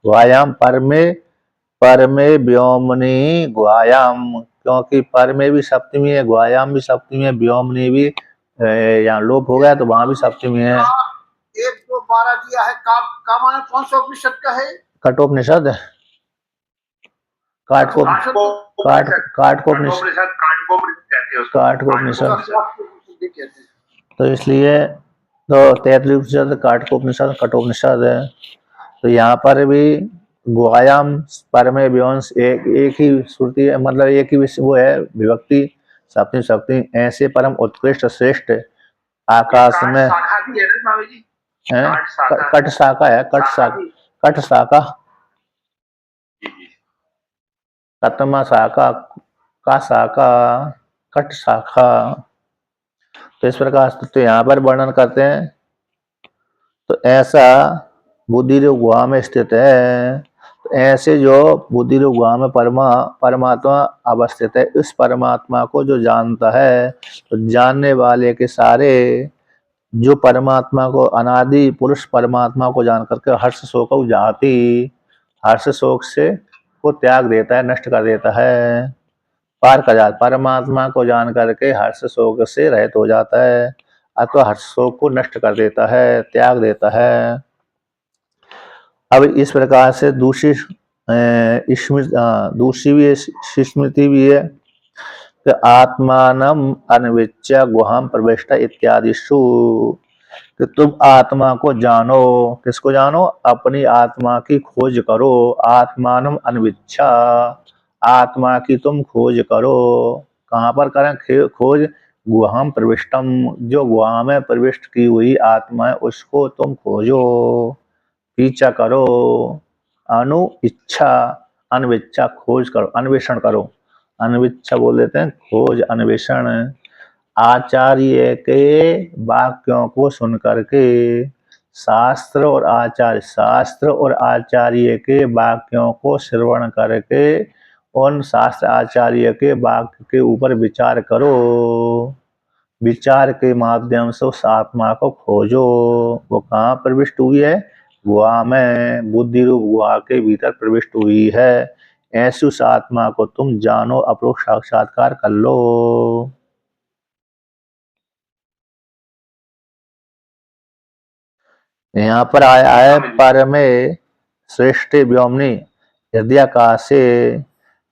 गुहायाम परमे व्योमनी गुहायाम, क्योंकि पर में भी सप्तमी है, गुहायाम भी सप्तमी है, व्योमनी भी, यहाँ लोप हो गया तो वहां भी सप्तमी है। 1, 2, 12 दिया है, का माने कौन सा उपनिषद का है? कठोपनिषद, काठकोपनिषद। तो इसलिए तो 33 उपनिषद काठकोपनिषद, कठोपनिषद है। तो यहाँ पर भी गुहायाम परमे व्योंस एक ही श्रुति है, मतलब एक ही वो है विभक्ति, सप्तमी। ऐसे परम उत्कृष्ट श्रेष्ठ आकाश में है। कट शाखा है, कट शाखा, कतमा शाखा, का शाखा, कट शाखा। तो इस प्रकार तो यहाँ पर वर्णन करते हैं। तो ऐसा बुद्धि गुहा में स्थित है। तो ऐसे जो बुद्धि गुहा में परमात्मा अवस्थित है, इस परमात्मा को जो जानता है, तो जानने वाले के सारे जो परमात्मा को, अनादि पुरुष परमात्मा को जान करके हर्ष शोक जाति, हर्ष शोक से को त्याग देता है, नष्ट कर देता है, पार कर जाता। परमात्मा को जान करके हर्ष शोक से रहित हो जाता है, अथवा हर्ष शोक को नष्ट कर देता है, त्याग देता है। अब इस प्रकार से दूसरी भी स्मृति भी है कि आत्मानम अन्विच्य गुहाम प्रविष्ट इत्यादिषु, कि तुम आत्मा को जानो। किसको जानो? अपनी आत्मा की खोज करो। आत्मानम अन्विच्छ, आत्मा की तुम खोज करो। कहाँ पर करें खोज? गुहाम प्रविष्टम, जो गुहा में प्रविष्ट की हुई आत्मा है उसको तुम खोजो, पीछा करो। अनु इच्छा, अनविच्छा खोज करो, अन्वेषण करो। अनविच्छा बोल देते हैं खोज, अन्वेषण। आचार्य के वाक्यों को सुन करके, शास्त्र और आचार्य के वाक्यों को श्रवण करके उन शास्त्र आचार्य के वाक्य के ऊपर विचार करो। विचार के माध्यम से उस आत्मा को खोजो। वो कहाँ प्रविष्ट हुई है? गुहा में, बुद्धि रूप गुहा के भीतर प्रविष्ट हुई है। ऐसी उस आत्मा को तुम जानो, अपरोक्ष साक्षात्कार कर लो। यहाँ पर आया है परमे सृष्टि व्योमनी हृदयाकाशे।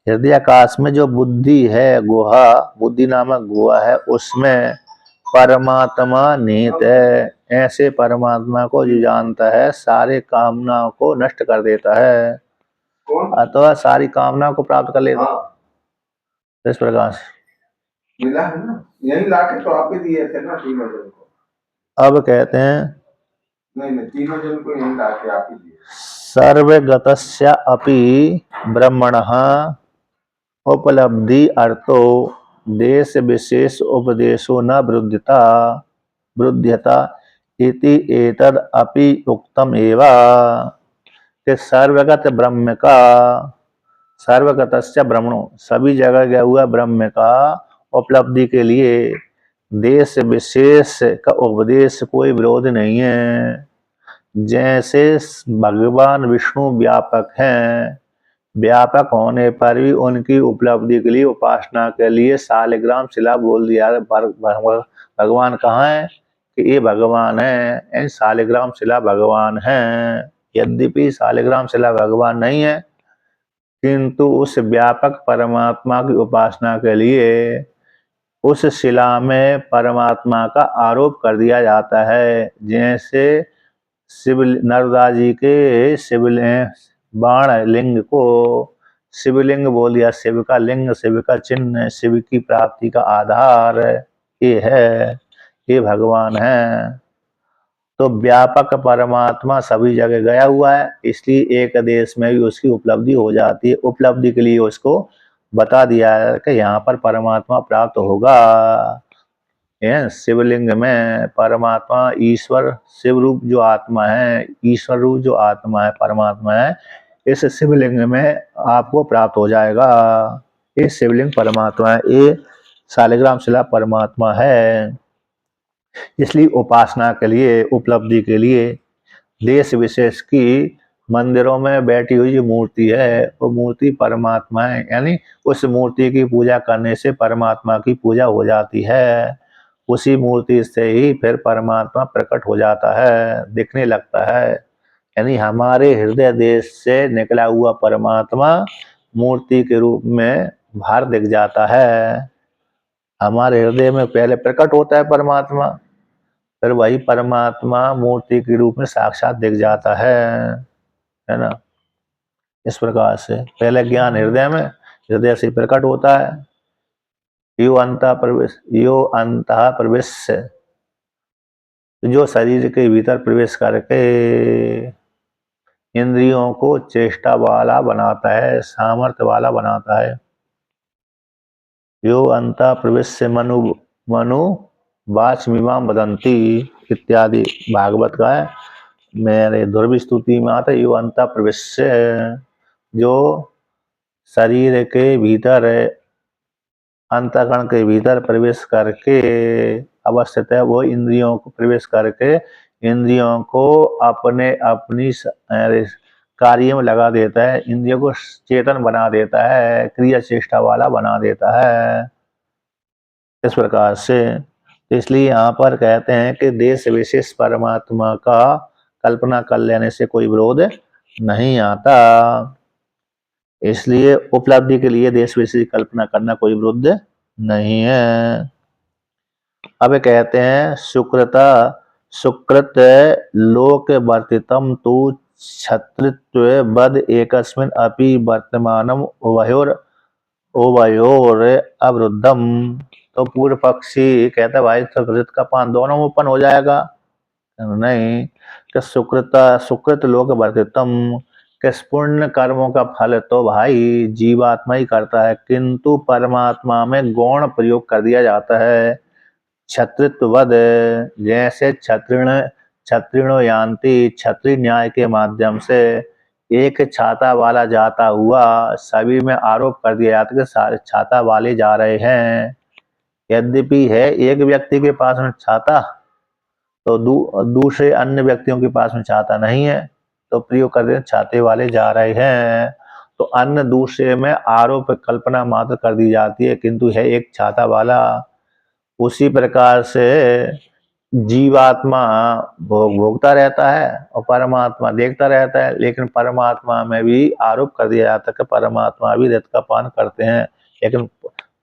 हृदयाकाश में जो बुद्धि है गुहा, बुद्धि नामक गुहा है, उसमें परमात्मा निहित है। ऐसे परमात्मा को जो जानता है सारे कामनाओं को नष्ट कर देता है, अथवा सारी कामनाओं को प्राप्त कर लेता है। इस प्रकार से मिला है ना, यही लाके तो आप ही दिए थे ना तीनों जन को। अब कहते हैं नहीं, तीनों जन को यही लाके आप ही दिए। सर्वगतस्य अपि ब्रह्मणः उपलब्धि अर्थो देश विशेष उपदेशो न वृद्ध्यता इति एतद अपि उक्तम एव। कि सर्वगत ब्रह्म का, सर्वगतस्य ब्रह्मणो, सभी जगह गया हुआ ब्रह्म का उपलब्धि के लिए देश विशेष का उपदेश कोई विरोध नहीं है। जैसे भगवान विष्णु व्यापक हैं, व्यापक होने पर भी उनकी उपलब्धि के लिए, उपासना के लिए शालिग्राम शिला बोल दिया। भगवान कहाँ है? कि ये भगवान है, शालिग्राम शिला भगवान है। यद्यपि शालिग्राम शिला भगवान नहीं है, किंतु उस व्यापक परमात्मा की उपासना के लिए उस शिला में परमात्मा का आरोप कर दिया जाता है। जैसे शिव नर्मदा जी के शिवलिंग, बाण लिंग को शिवलिंग बोल दिया। शिव का लिंग, शिव का चिन्ह, शिव की प्राप्ति का आधार ये है, ये भगवान है। तो व्यापक परमात्मा सभी जगह गया हुआ है, इसलिए एक देश में भी उसकी उपलब्धि हो जाती है। उपलब्धि के लिए उसको बता दिया है कि यहाँ पर परमात्मा प्राप्त होगा। शिवलिंग में परमात्मा, ईश्वर, शिव रूप जो आत्मा है, ईश्वर रूप जो आत्मा है, परमात्मा है, इस शिवलिंग में आपको प्राप्त हो जाएगा। ये शिवलिंग परमात्मा है, ये शालिग्राम शिला परमात्मा है। इसलिए उपासना के लिए, उपलब्धि के लिए देश विशेष की मंदिरों में बैठी हुई जो मूर्ति है वो मूर्ति परमात्मा है। यानी उस मूर्ति की पूजा करने से परमात्मा की पूजा हो जाती है। उसी मूर्ति से ही फिर परमात्मा प्रकट हो जाता है, दिखने लगता है। यानी हमारे हृदय देश से निकला हुआ परमात्मा मूर्ति के रूप में बाहर दिख जाता है। हमारे हृदय में पहले प्रकट होता है परमात्मा, फिर वही परमात्मा मूर्ति के रूप में साक्षात दिख जाता है ना। इस प्रकार से पहले ज्ञान हृदय में, हृदय से प्रकट होता है। यो अंतः प्रवेश, जो शरीर के भीतर प्रवेश करके इंद्रियों को चेष्टा वाला बनाता है, सामर्थ्य वाला बनाता है। यो अंतः प्रवेश मनु वाचमिमाम वदंती इत्यादि भागवत का है। मेरे ध्रुव स्तुति में आता है यो अंतः प्रवेश, जो शरीर के भीतर, अंतःकरण के भीतर प्रवेश करके अवस्थित है, वो इंद्रियों को प्रवेश करके इंद्रियों को अपने अपनी कार्य में लगा देता है, इंद्रियों को चेतन बना देता है, क्रिया चेष्टा वाला बना देता है। इस प्रकार से इसलिए यहाँ पर कहते हैं कि देश विशेष परमात्मा का कल्पना कर लेने से कोई विरोध नहीं आता। इसलिए उपलब्धि के लिए देश विशेष कल्पना करना कोई विरुद्ध नहीं है। अब कहते हैं सुकृत लोक वर्तितम तु क्षत्रित्व बद एकस्मिन् अपि वर्तमानम वयोर उभयोर अवरुद्धम। तो पूर्व पक्षी कहता भाई सुकृत का पान दोनों में उत्पन्न हो जाएगा। नहीं कि सुकृत लोक वर्तितम, किस पुण्य कर्मों का फल तो भाई जीवात्मा ही करता है, किंतु परमात्मा में गौण प्रयोग कर दिया जाता है। क्षत्रित्ववद, जैसे क्षत्रिणो यान्ति, क्षत्रिय न्याय के माध्यम से एक छाता वाला जाता हुआ सभी में आरोप कर दिया जाता है कि सारे छाता वाले जा रहे हैं। यद्यपि है एक व्यक्ति के पास में छाता, तो दूसरे अन्य व्यक्तियों के पास में छाता नहीं है, तो प्रयोग कर दें छाते वाले जा रहे हैं। तो अन्य दूसरे में आरोप कल्पना मात्र कर दी जाती है, किंतु है एक छाता वाला। उसी प्रकार से जीवात्मा भोगता रहता है और परमात्मा देखता रहता है, लेकिन परमात्मा में भी आरोप कर दिया जाता है कि परमात्मा भी रत का पान करते हैं, लेकिन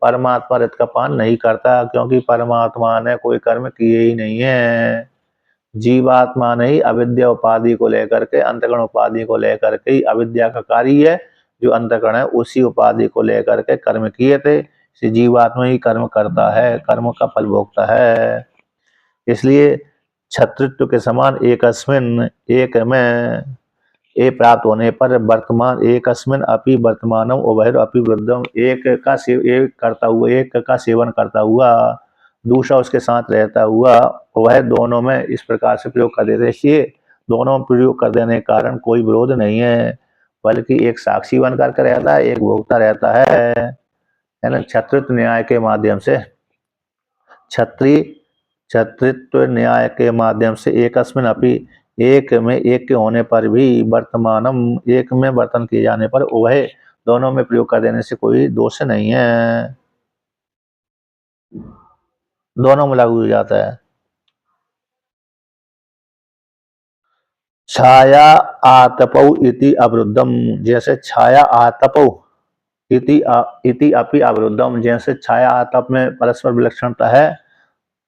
परमात्मा रत का पान नहीं करता, क्योंकि परमात्मा ने कोई कर्म किए ही नहीं है। जीवात्मा ने ही अविद्या उपाधि को लेकर के, अंतःकरण उपाधि को लेकर के ही अविद्या का कार्य है, जो अंतःकरण है उसी उपाधि को लेकर के कर्म किए थे। इसलिए जीवात्मा ही कर्म करता है, कर्म का फल भोगता है। इसलिए क्षत्रित्व के समान एकस्मिन, एक में ए प्राप्त होने पर वर्तमान एकस्मिन अपि वर्तमानम उभयर अपि वृद्धम, एक का सेवन करता हुआ दूसरा उसके साथ रहता हुआ, वह दोनों में इस प्रकार से प्रयोग कर देते। इसलिए दोनों में प्रयोग कर देने के कारण कोई विरोध नहीं है, बल्कि एक साक्षी बन करके रहता है, एक भोगता रहता है ना। क्षत्रित्व न्याय के माध्यम से, क्षत्रित्व न्याय के माध्यम से एकस्मिन अपि, एक में एक के होने पर भी वर्तमानम, एक में वर्तन किए जाने पर उभय, दोनों में प्रयोग कर देने से कोई दोष नहीं है, दोनों में लागू हो जाता है। छाया आतपौ इति अवरुद्धम, जैसे छाया आतपौ इति अपि अवरुद्धम, जैसे छाया आतप में परस्पर विलक्षणता है,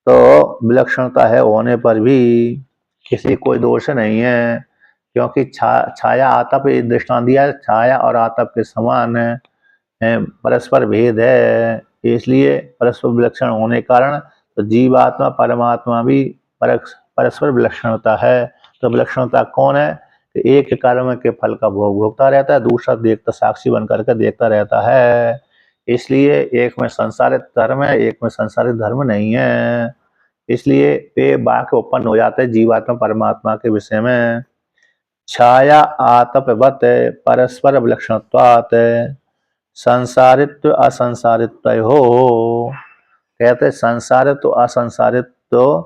तो विलक्षणता है होने पर भी किसी कोई दोष नहीं है, क्योंकि छाया आतप दृष्टांत दिया है, छाया और आतप के समान परस्पर भेद है, इसलिए परस्पर विलक्षण होने के कारण तो जीवात्मा परमात्मा भी परस्पर विलक्षणता है। तो विलक्षणता कौन है? एक कर्म के फल का भोग भोगता रहता है, दूसरा देखता साक्षी बन करके देखता रहता है। इसलिए एक में संसारित धर्म है, एक में संसारित धर्म नहीं है। इसलिए वे वाक्य उत्पन्न हो जाते हैं जीवात्मा परमात्मा के विषय में। छाया आतपवत परस्पर विलक्षणत्वात् संसारित्व असंसारित्व हो, कहते संसारित्व असंसारित्व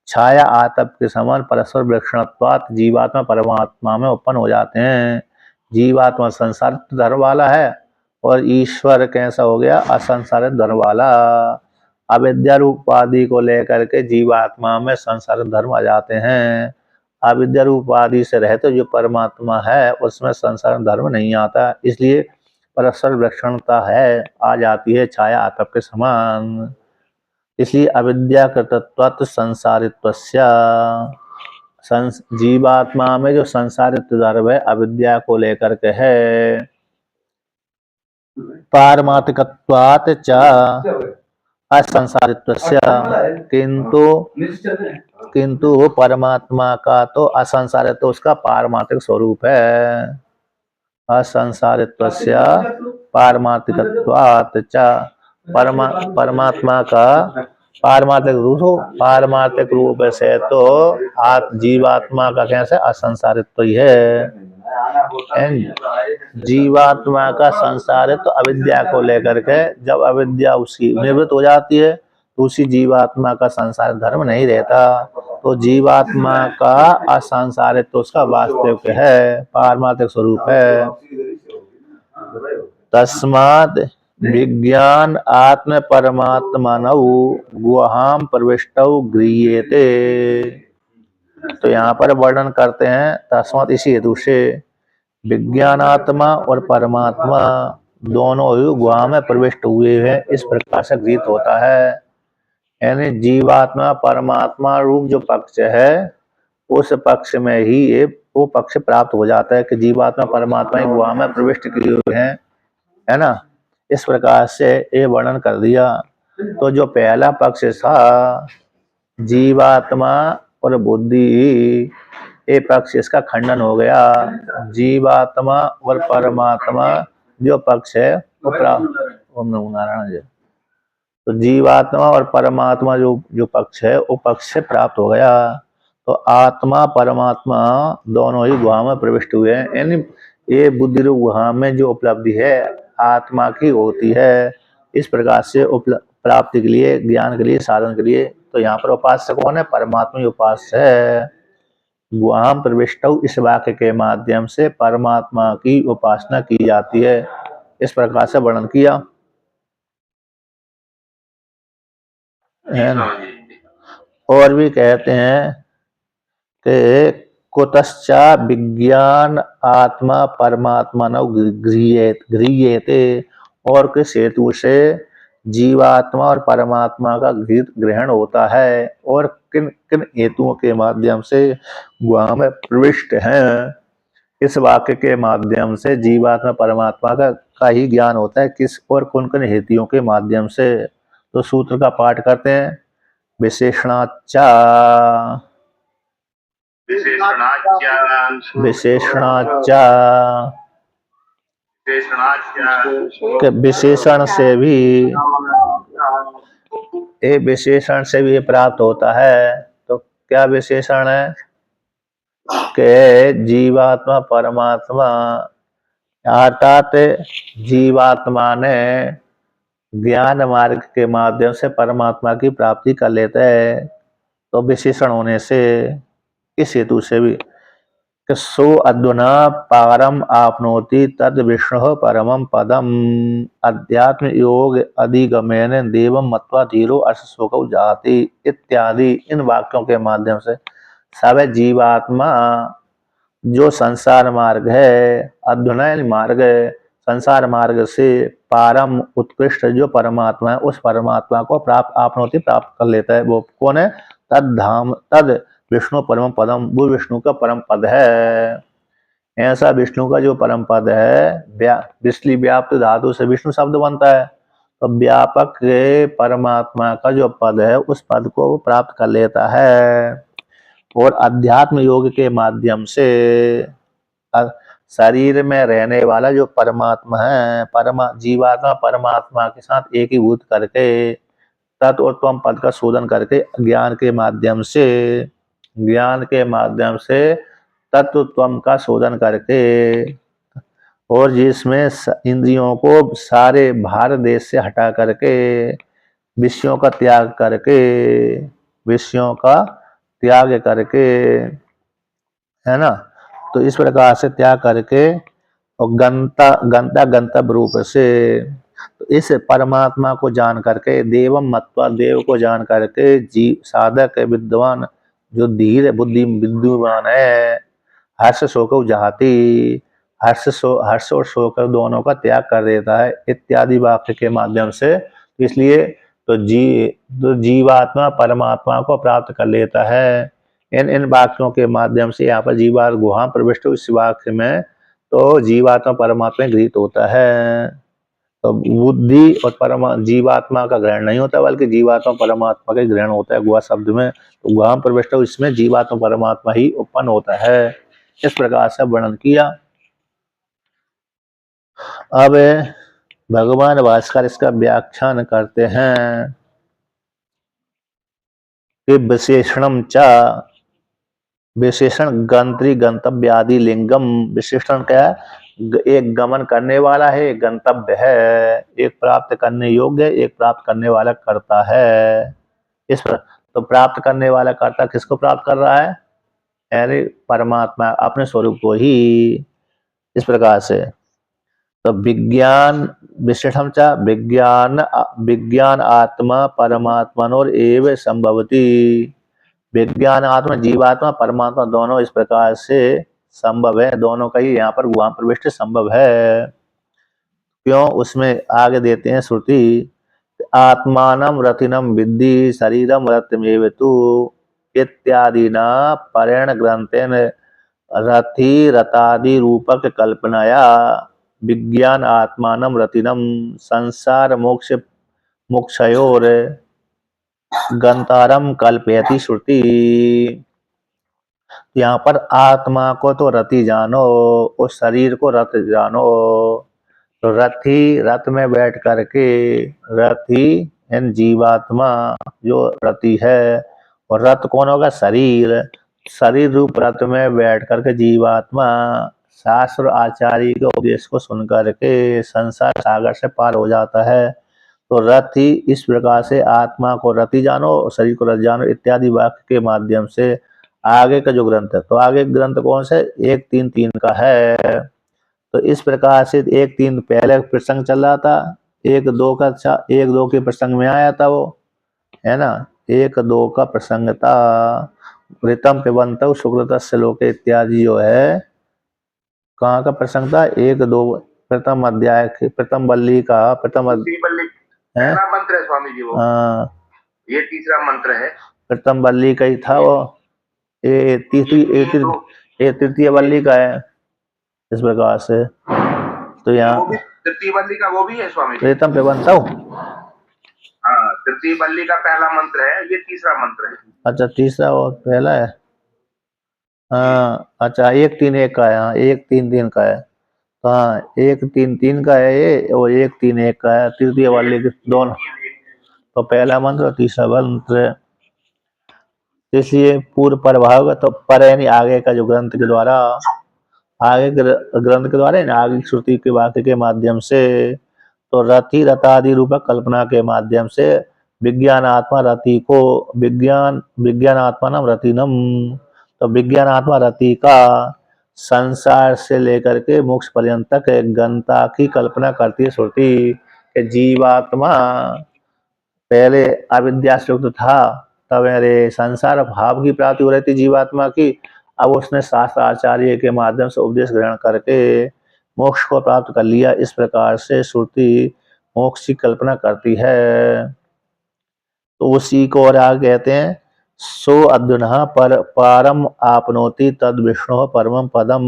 छाया आतप के समान परस्पर विलक्षणत्वात् जीवात्मा परमात्मा में उत्पन्न हो जाते हैं। जीवात्मा संसारित धर्म वाला है और ईश्वर कैसा हो गया? असंसारित धर्म वाला। अविद्या रूप उपाधि को लेकर के जीवात्मा में संसारित धर्म आ जाते हैं। अविद्या रूप उपाधि से रहते जो परमात्मा है उसमें संसार धर्म नहीं आता, इसलिए परस्पर विलक्षणता है आ जाती है छाया आतप के समान। इसलिए अविद्या कृतत्वात् संसारित्वस्य, जीवात्मा में जो संसारित्व धर्म है अविद्या को लेकर के है। पारमार्थिकत्वात् च असंसारित्वस्य, किंतु परमात्मा का तो असंसारित्व उसका पारमार्थिक स्वरूप है। असंसारित्वस्य पारमार्थिकत्वात् च, परमात्मा का पारमार्थिक रूप से तो जीवात्मा का कैसे असंसारित्व ही है। जीवात्मा का संसारित्व अविद्या को लेकर के, जब अविद्या उसकी निवृत्त हो जाती है तो उसी जीवात्मा का संसार धर्म नहीं रहता। तो जीवात्मा का असंसारित्व उसका वास्तविक है, पारमार्थिक स्वरूप है। तस्मात् विज्ञान आत्म परमात्मनौ गुहाम प्रविष्टौ गृह्यते। तो यहाँ पर वर्णन करते हैं तस्मात् इसी हेतु से विज्ञानात्मा और परमात्मा दोनों ही गुहा में प्रविष्ट हुए हैं, इस प्रकार से गृहीत होता है। यानी जीवात्मा परमात्मा रूप जो पक्ष है उस पक्ष में ही वो पक्ष प्राप्त हो जाता है कि जीवात्मा परमात्मा ही गुहा में प्रविष्ट किए हुए हैं, है ना। इस प्रकार से ये वर्णन कर दिया। तो जो पहला पक्ष था जीवात्मा और बुद्धि, ये पक्ष इसका खंडन हो गया। जीवात्मा और परमात्मा जो पक्ष है वो ओम नमो नारायण जी। तो जीवात्मा और परमात्मा जो जो पक्ष है वो पक्ष से प्राप्त हो गया। तो आत्मा परमात्मा दोनों ही गुहा में प्रविष्ट हुए हैं, यानी ये बुद्धि रूप गुहा में जो उपलब्धि है आत्मा की होती है। इस प्रकार से प्राप्ति के लिए, ज्ञान के लिए, साधन के लिए, तो यहाँ पर उपास्य कौन है? परमात्मा ही उपास्य है। गुहाम प्रविष्ट इस वाक्य के माध्यम से परमात्मा की उपासना की जाती है। इस प्रकार से वर्णन किया है ना। और भी कहते हैं कि कुतश्चा विज्ञान आत्मा परमात्मा न गृह्यते, और किस हेतु से जीवात्मा और परमात्मा का ग्रहण होता है, और किन किन हेतुओं के माध्यम से गुहा में प्रविष्ट हैं। इस वाक्य के माध्यम से जीवात्मा परमात्मा का ही ज्ञान होता है, किस और कौन कौन हेतुओं के माध्यम से। तो सूत्र का पाठ करते हैं। विशेषणाचा के विशेषण से भी, ये विशेषण से भी प्राप्त होता है। तो क्या विशेषण है? के जीवात्मा परमात्मा, अर्थात जीवात्मा ने ज्ञान मार्ग के माध्यम से परमात्मा की प्राप्ति कर लेते हैं। तो विशेषण होने से, इस हेतु से भी कि सो अधुना पारम आपनोति तद विष्णु परमं पदम अध्यात्म योग अधिगमेन देवम मत्वा धीरो अर्थ शोकौ जाति इत्यादि इन वाक्यों के माध्यम से सब जीवात्मा जो संसार मार्ग है, अधुना मार्ग है, संसार मार्ग से पारम उत्कृष्ट जो परमात्मा है उस परमात्मा को आपनोति प्राप्त कर लेता है। वो कौन है? तद धाम, तद विष्णु परम पदम, वो विष्णु का परम पद है। ऐसा विष्णु का जो परम पद है, विश्ली व्याप्त धातु से विष्णु शब्द बनता है, तो व्यापक परमात्मा का जो पद है उस पद को वो प्राप्त कर लेता है। और अध्यात्म योग के माध्यम से शरीर में रहने वाला जो परमात्मा है, जीवात्मा परमात्मा के साथ एकीभूत करके तत्व और त्वम पद का शोधन करके ज्ञान के माध्यम से तत्व त्वम का शोधन करके, और जिसमें इंद्रियों को सारे भारत देश से हटा करके विषयों का त्याग करके, है ना। तो इस प्रकार से त्याग करके और गंतव्य रूप से, तो इस परमात्मा को जान करके देवम मत्वा, देव को जान करके जीव साधक विद्वान जो धीर बुद्धि विद्वान है, हर्ष शोक जाति, हर्ष और शोक दोनों का त्याग कर देता है इत्यादि वाक्य के माध्यम से। इसलिए तो जीवात्मा परमात्मा को प्राप्त कर लेता है। इन वाक्यों के माध्यम से यहाँ पर जीवात्मा गुहा प्रविष्ट इस वाक्य में तो जीवात्मा परमात्मा गृहीत होता है। तो बुद्धि और जीवात्मा का ग्रहण नहीं होता, बल्कि जीवात्मा परमात्मा का ग्रहण होता है गुहा शब्द में। तो गुहा प्रविष्ट इसमें जीवात्मा परमात्मा ही उत्पन्न होता है। इस प्रकार से वर्णन किया। अब भगवान भास्कर इसका व्याख्यान करते हैं कि विशेषणम चा, विशेषण गंत्री गंतव्य आदि लिंगम। विशेषण क्या है? एक गमन करने वाला है, एक गंतव्य है, एक प्राप्त करने योग्य है, एक प्राप्त करने वाला करता है। इस पर तो प्राप्त करने वाला करता किसको प्राप्त कर रहा है? अरे परमात्मा अपने स्वरूप को ही। इस प्रकार से तो विज्ञान विशेषम चा विज्ञान आत्मा परमात्मनोर एव संभवती। विज्ञान आत्मा जीवात्मा परमात्मा दोनों इस प्रकार से संभव है, दोनों का ही यहाँ पर गुहा प्रविष्ट संभव है। क्यों? उसमें आगे देते हैं श्रुति, आत्मानम रथिनम विद्धि शरीरम रथमेव तु इत्यादि न परेण ग्रंथेन रथी रथादि रूपक कल्पनाया विज्ञान आत्मानम रतिनम संसार मोक्ष मोक्षयोर गंतारम कल्पयति श्रुति। यहाँ पर आत्मा को तो रति जानो, उस शरीर को रथ जानो। तो रथी रथ में बैठ करके, रथी यानी जीवात्मा जो रति है, और रथ कौन होगा? शरीर। शरीर रूप रथ में बैठ करके जीवात्मा शास्त्र आचार्य के उपदेश को सुन करके संसार सागर से पार हो जाता है। तो रथी इस प्रकार से आत्मा को रति जानो, शरीर को रथ जानो इत्यादि वाक्य के माध्यम से आगे का जो ग्रंथ है, तो आगे ग्रंथ कौन सा है? 1-3-3 का है। तो इस प्रकार से 1-3 पहले प्रसंग चल रहा था, 1-2 का 1-2 के प्रसंग में आया था वो, है ना। 1-2 का प्रसंग था। ऋतम पिबंत सुकृतस्य लोके इत्यादि जो है, कहाँ का प्रसंग था? 1-2 प्रथम अध्याय प्रथम वल्ली का प्रथम पहला मंत्र है स्वामी जी वो। ये तीसरा मंत्र है। प्रथम वल्ली का ही था वो। ये तृतीय वल्ली का है इस प्रकार से। तो यहाँ तृतीय वल्ली का वो भी है स्वामी जी। ऋतम पिबंत, हाँ, तृतीय वल्ली का पहला मंत्र है, ये तीसरा मंत्र है। अच्छा, तीसरा और पहला है। हाँ अच्छा, 1-3-1 का है। हाँ 1-3-3 का है। तो हाँ 1-3-3 का है ये, और 1-3-1 का है तृतीय वाले के दोनों। तो पहला मंत्र और तीसरा मंत्र, इसलिए पूर्व प्रभाव तो पर यानी आगे का जो ग्रंथ के द्वारा, आगे ग्रंथ के द्वारा आगे श्रुति के वाक्य के माध्यम से, तो रति रतादि रूप कल्पना के माध्यम से विज्ञान आत्मा रति को विज्ञान आत्मा नाम रतिनम, तो विज्ञान आत्मा रति का संसार से लेकर के मोक्ष पर्यंत तक गंता की कल्पना करती है श्रुति। जीवात्मा पहले अविद्या से युक्त था, तब मेरे संसार भाव की प्राप्ति हो रही थी जीवात्मा की। अब उसने शास्त्र आचार्य के माध्यम से उपदेश ग्रहण करके मोक्ष को प्राप्त कर लिया। इस प्रकार से श्रुति मोक्ष की कल्पना करती है। तो उसी को और आगे कहते हैं, सो अद्युनः पारम आपनोति तद विष्णु परमं पदम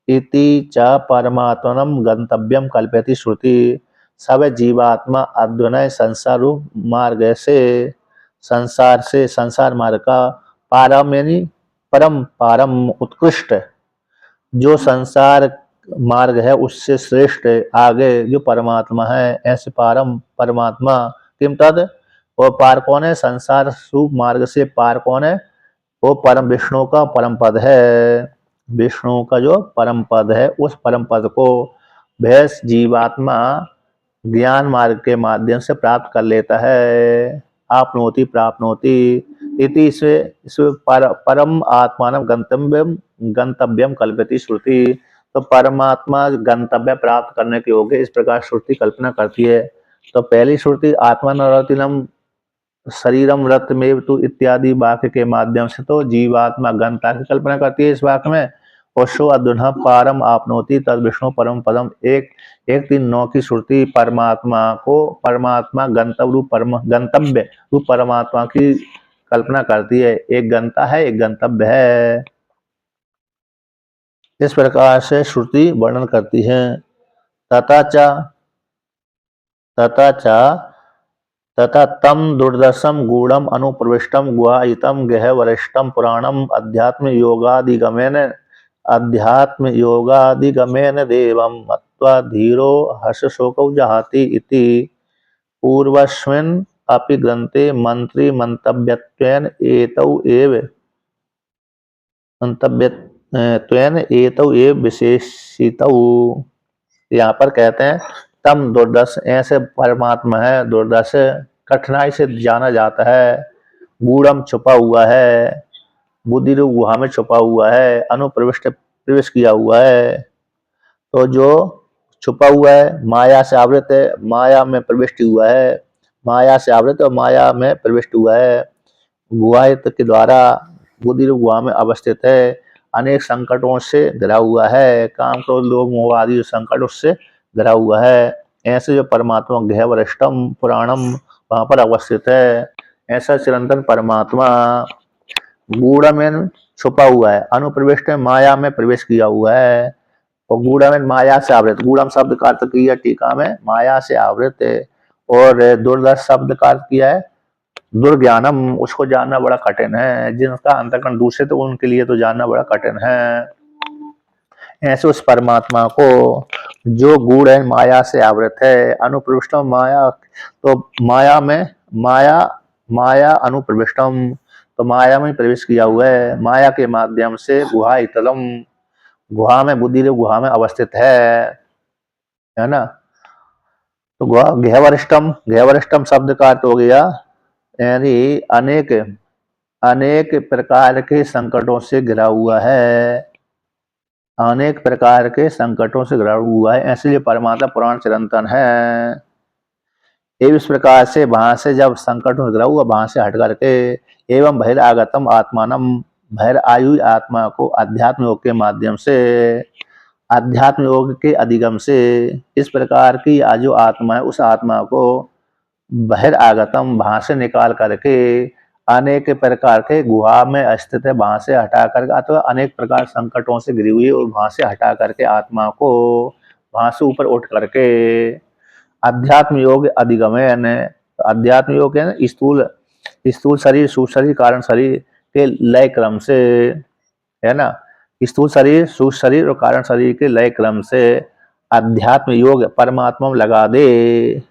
इति च परमात्मनम गंतव्यम कल्पयति श्रुति। सब जीवात्मा अद्वनय संसार रूप मार्ग से, संसार मार्ग का पारम यानी पारम उत्कृष्ट जो संसार मार्ग है उससे श्रेष्ठ आगे जो परमात्मा है, ऐसे परमात्मा किम तद, वो पार कौन है? संसार रूप मार्ग से पार कौन है? वो परम विष्णु का परम पद है। विष्णु का जो परम पद है, उस परम पद को भैंस जीवात्मा ज्ञान मार्ग के माध्यम से प्राप्त कर लेता है। आपनोति प्राप्नोति इति इसमें परम आत्मानम गंतव्यम कल्पयति श्रुति। तो परमात्मा गंतव्य प्राप्त करने के योग्य इस प्रकार श्रुति कल्पना करती है। तो पहली श्रुति आत्मानरतिनम शरीरम रत में तो इत्यादि वाक्य के माध्यम से तो जीवात्मा गंता की कल्पना करती है इस वाक्य में। और सो अद्युनः पारम आपनोति तद विष्णु परम पदम 1-3-9 की श्रुति परमात्मा गंतव्य रूप परमात्मा की कल्पना करती है। एक गंता है, एक गंतव्य है, इस प्रकार से श्रुति वर्णन करती है। तथा तम दुर्दशम गूढ़म अनुप्रविष्टम गुहायितम गहवरिष्ठम पुराणम अध्यात्म योगादिगमेन देवम मत्वा धीरो हर्ष शोकौ जहाति इति पूर्वस्मिन् अपि ग्रन्थे मंत्री मंतव्यत्वेन एतौ एव विशेषितौ। यहाँ पर कहते हैं तम दुर्दश, ऐसे परमात्मा है दुर्दश, कठिनाई से जाना जाता है, गूढ़म छुपा हुआ है, बुद्धि रूप गुहा में छुपा हुआ है, प्रवेश किया हुआ है। तो जो छुपा हुआ है माया से आवृत है, माया में प्रविष्ट हुआ है, माया से आवृत और माया में प्रविष्ट हुआ है, गुहायित के द्वारा बुद्धि रूप गुहा में अवस्थित है, अनेक संकटों से घिरा हुआ है, काम क्रोध लोभ मोह आदि संकट उससे घिरा हुआ है। ऐसे जो परमात्मा गहवरिष्ठम पुराणम वहां पर अवस्थित है, ऐसा चिरंतन परमात्मा गूढ़ में छुपा हुआ है, अनुप्रविष्ट माया में प्रवेश किया हुआ है, और गूढ़म माया से आवृत, गूढ़म शब्द का अर्थ किया टीका में माया से आवृत है, और दुर्दर्श शब्द का अर्थ किया है दुर्ज्ञानम, उसको जानना बड़ा कठिन है, जिनका अंतःकरण दूषित तो उनके लिए तो जानना बड़ा कठिन है। ऐसे उस परमात्मा को जो गूढ़ है माया से आवृत है, अनुप्रविष्टम माया, तो माया में माया अनुप्रविष्टम, तो माया में प्रवेश किया हुआ है, माया के माध्यम से गुहा इतलम, गुहा में बुद्धि गुहा में अवस्थित है ना। तो गहवरिष्ठम शब्द का अर्थ हो गया यानी अनेक प्रकार के संकटों से घिरा हुआ है, अनेक प्रकार के संकटों से घिरा हुआ है, इसलिए परमात्मा पुराण चिरंतन है। एवं इस प्रकार से वहां से जब संकट में घिरा हुआ वहां से हट करके एवं बहिरागतम आत्मानम, बहिरायु आत्मा को अध्यात्म योग के माध्यम से, अध्यात्म योग के अधिगम से, इस प्रकार की जो आत्मा है उस आत्मा को बहिरागतम वहां से निकाल करके अनेक प्रकार के गुहा में स्थित है वहां से हटा करके, अथवा अनेक प्रकार संकटों से घिरी हुई और वहां से हटा करके आत्मा को वहां से ऊपर उठ करके अध्यात्म योग अधिगमन, अध्यात्म योग है स्थूल शरीर सूक्ष्म शरीर कारण शरीर के लय क्रम से, है ना, स्थूल शरीर सूक्ष्म शरीर और कारण शरीर के लय क्रम से अध्यात्म योग परमात्मा में लगा दे,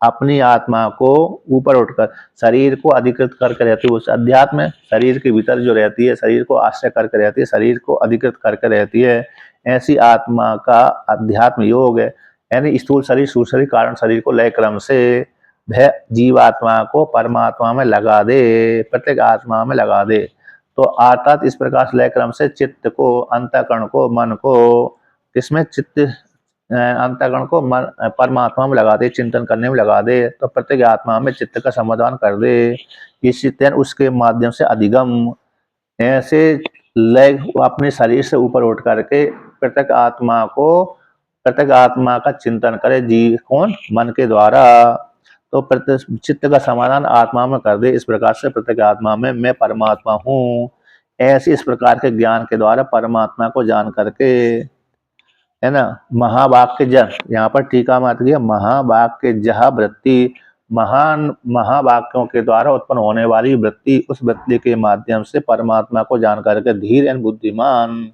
अपनी आत्मा को ऊपर उठकर शरीर को अधिकृत करके रहती है, उस अध्यात्म शरीर के भीतर जो रहती है, शरीर को आश्रय करके रहती है, शरीर को अधिकृत करके रहती है, ऐसी आत्मा का अध्यात्म योग है, यानी स्थूल शरीर सूक्ष्म शरीर कारण शरीर को लय क्रम से वह जीवात्मा को परमात्मा में लगा दे, प्रत्येक आत्मा में लगा दे। तो अर्थात इस प्रकार लय क्रम से चित्त को, अंतःकरण को, मन को, किसमें चित्त अंतःकरण को मन परमात्मा में लगा दे, चिंतन करने में लगा दे, तो प्रत्येक आत्मा में चित्त का समाधान कर दे, इसी तरह उसके माध्यम से अधिगम, ऐसे लय अपने शरीर से ऊपर उठ करके प्रत्येक आत्मा का चिंतन करे, जीव कौन, मन के द्वारा, तो प्रत्येक चित्त का समाधान आत्मा में कर दे। इस प्रकार से प्रत्येक आत्मा में मैं परमात्मा हूँ, ऐसे इस प्रकार के ज्ञान के द्वारा परमात्मा को जान करके, है ना, महावाक्य जह, यहाँ पर टीका में आती है महावाक्य जह वृत्ति, महान महावाक्यों के द्वारा उत्पन्न होने वाली वृत्ति, उस वृत्ति के माध्यम से परमात्मा को जान करके धीर एवं बुद्धिमान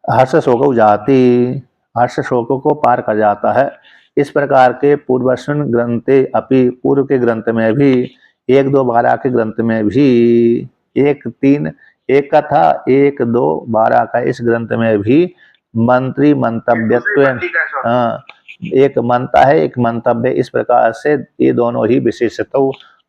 हर्ष शोक जाति, हर्ष शोकों को पार कर जाता है। इस प्रकार के पूर्वस्मिन् ग्रंथे अपि, पूर्व के ग्रंथ में भी, 1-2-12 के ग्रंथ में भी, 1 का था, 1-2-12 का इस ग्रंथ में भी मंत्री मंतव्यत्व, हाँ, एक मनता है एक मंतव्य, इस प्रकार से ये दोनों ही विशेषता,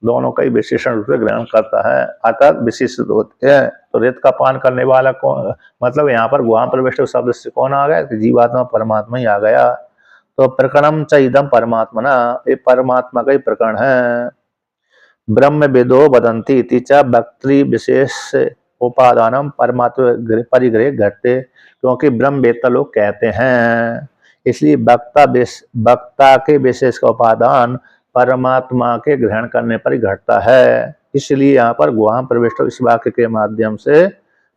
दोनों का ही विशेषण रूप से ग्रहण करता है, अर्थात विशिष्ट होते हैं। तो रेत का पान करने वाला कौन, मतलब यहाँ पर गुहा प्रविष्ट शब्द से कौन आ गया, जीवात्मा परमात्मा ही आ गया। तो प्रकरणम च इदम परमात्मा, ये परमात्मा का ही प्रकरण है। ब्रह्म वेदो वदंती इति च वक्तृ विशेष उपादानम परमात्मा परिग्रह घटते, क्योंकि ब्रह्म वेत्ता लोग कहते हैं, इसलिए वक्ता के विशेष का उपादान परमात्मा के ग्रहण करने पर ही घटता है। इसलिए यहाँ पर गुहा प्रविष्ट इस वाक्य के माध्यम से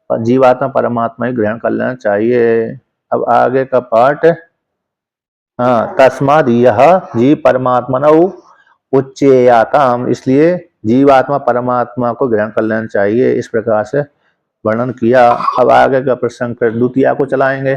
जीवात्मा परमात्मा ही ग्रहण कर लेना चाहिए। अब आगे का पाठ, हाँ, तस्माद यह जीव परमात्मनौ उच्चेयाताम, इसलिए जीवात्मा परमात्मा को ग्रहण कर लेना चाहिए, इस प्रकार से वर्णन किया। अब आगे का प्रसंग द्वितीया को चलाएंगे।